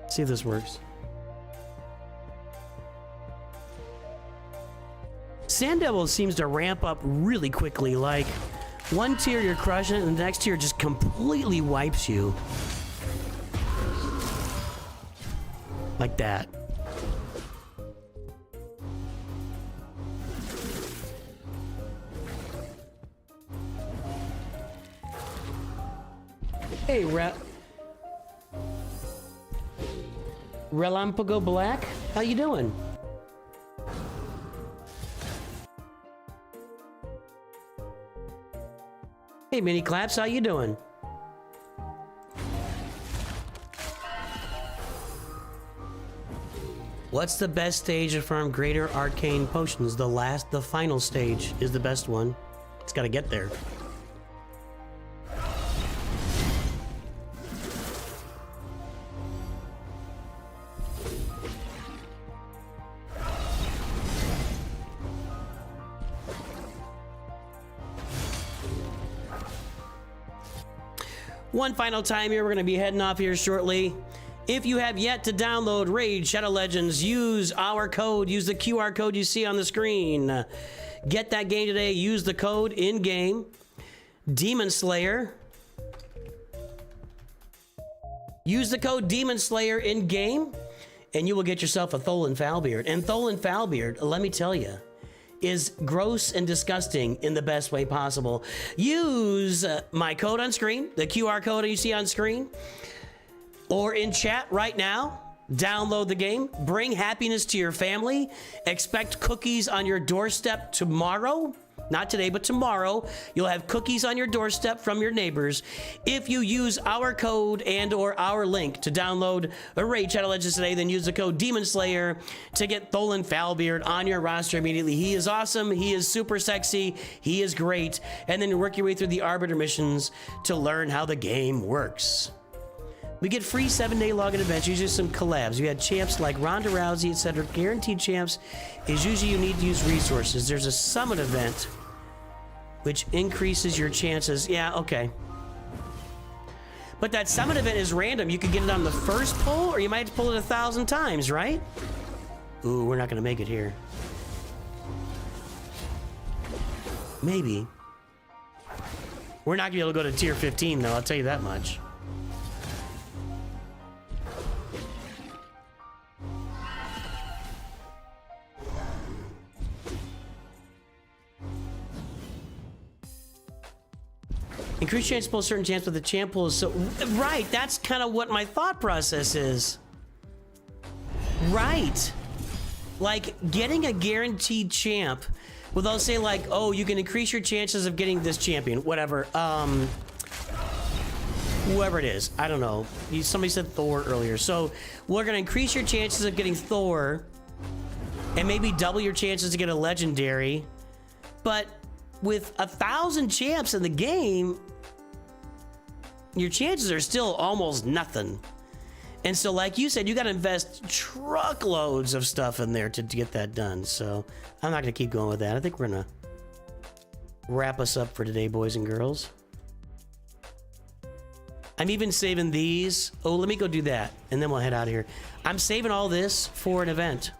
Let's see if this works. Sand Devil seems to ramp up really quickly. Like, one tier you're crushing it, and the next tier just completely wipes you. Like that. Hey, Relampago Black, how you doing? Hey, Mini Claps, how you doing? What's the best stage to farm greater arcane potions? The final stage is the best one. It's got to get there. One final time here, we're going to be heading off here shortly. If you have yet to download Raid Shadow Legends, use our code, use the QR code you see on the screen. Get that game today, use the code in-game. DEMONSLAYER. Use the code DEMONSLAYER in-game, and you will get yourself a Tholin Foulbeard. And Tholin Foulbeard, let me tell you, is gross and disgusting in the best way possible. Use my code on screen, the QR code you see on screen, or in chat right now. Download the game, bring happiness to your family, expect cookies on your doorstep tomorrow. Not today, but tomorrow. You'll have cookies on your doorstep from your neighbors if you use our code and or our link to download a Raid Shadow Legends today. Then use the code DEMONSLAYER to get Tholin Foulbeard on your roster immediately. He is awesome. He is super sexy. He is great. And then you work your way through the Arbiter missions to learn how the game works. We get free 7-day login events, usually some collabs. We had champs like Ronda Rousey, etc. Guaranteed champs is usually you need to use resources. There's a summit event, which increases your chances. Yeah, okay. But that summit event is random. You could get it on the first pull, or you might have to pull it 1,000 times, right? Ooh, we're not going to make it here. Maybe. We're not going to be able to go to tier 15, though, I'll tell you that much. Increase chance to pull a certain chance with the champ pool. So, right, that's kind of what my thought process is. Right. Like, getting a guaranteed champ without saying, like, oh, you can increase your chances of getting this champion, whatever. Whoever it is, I don't know. Somebody said Thor earlier. So, we're going to increase your chances of getting Thor and maybe double your chances to get a legendary. But with 1,000 champs in the game, your chances are still almost nothing. And so, like you said, you got to invest truckloads of stuff in there to get that done. So I'm not going to keep going with that. I think we're going to wrap us up for today, boys and girls. I'm even saving these. Oh, let me go do that, and then we'll head out of here. I'm saving all this for an event.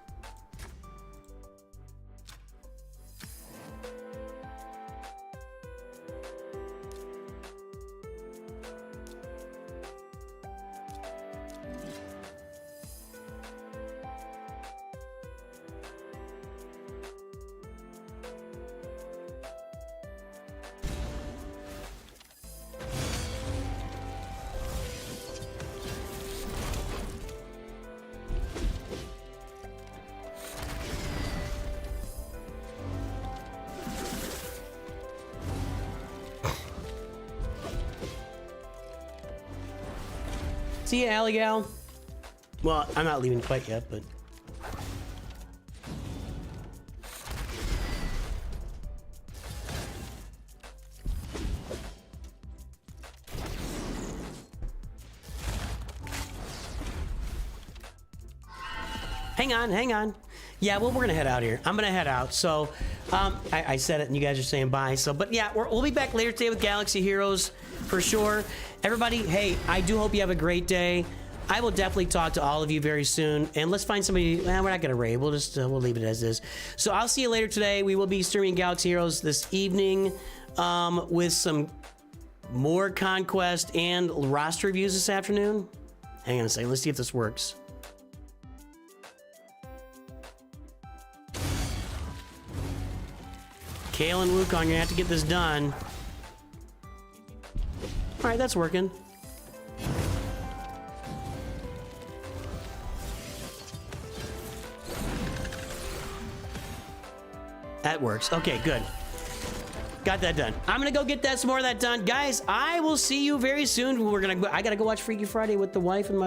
See ya, Alley Gal. Well, I'm not leaving quite yet, but... Hang on. Yeah, well, we're gonna head out here. I'm gonna head out. So, I said it and you guys are saying bye. So, but yeah, we'll be back later today with Galaxy Heroes for sure. Everybody, hey, I do hope you have a great day. I will definitely talk to all of you very soon. And let's find somebody. We're not gonna raid. We'll just we'll leave it as is. So I'll see you later today. We will be streaming Galaxy Heroes this evening with some more conquest and roster reviews this afternoon. Hang on a second. Let's see if this works. Kale and Wukong, you're gonna have to get this done. All right, that's working. That works. Okay, good. Got that done. I'm gonna go get that some more of that done, guys. I will see you very soon. I gotta go watch Freaky Friday with the wife and my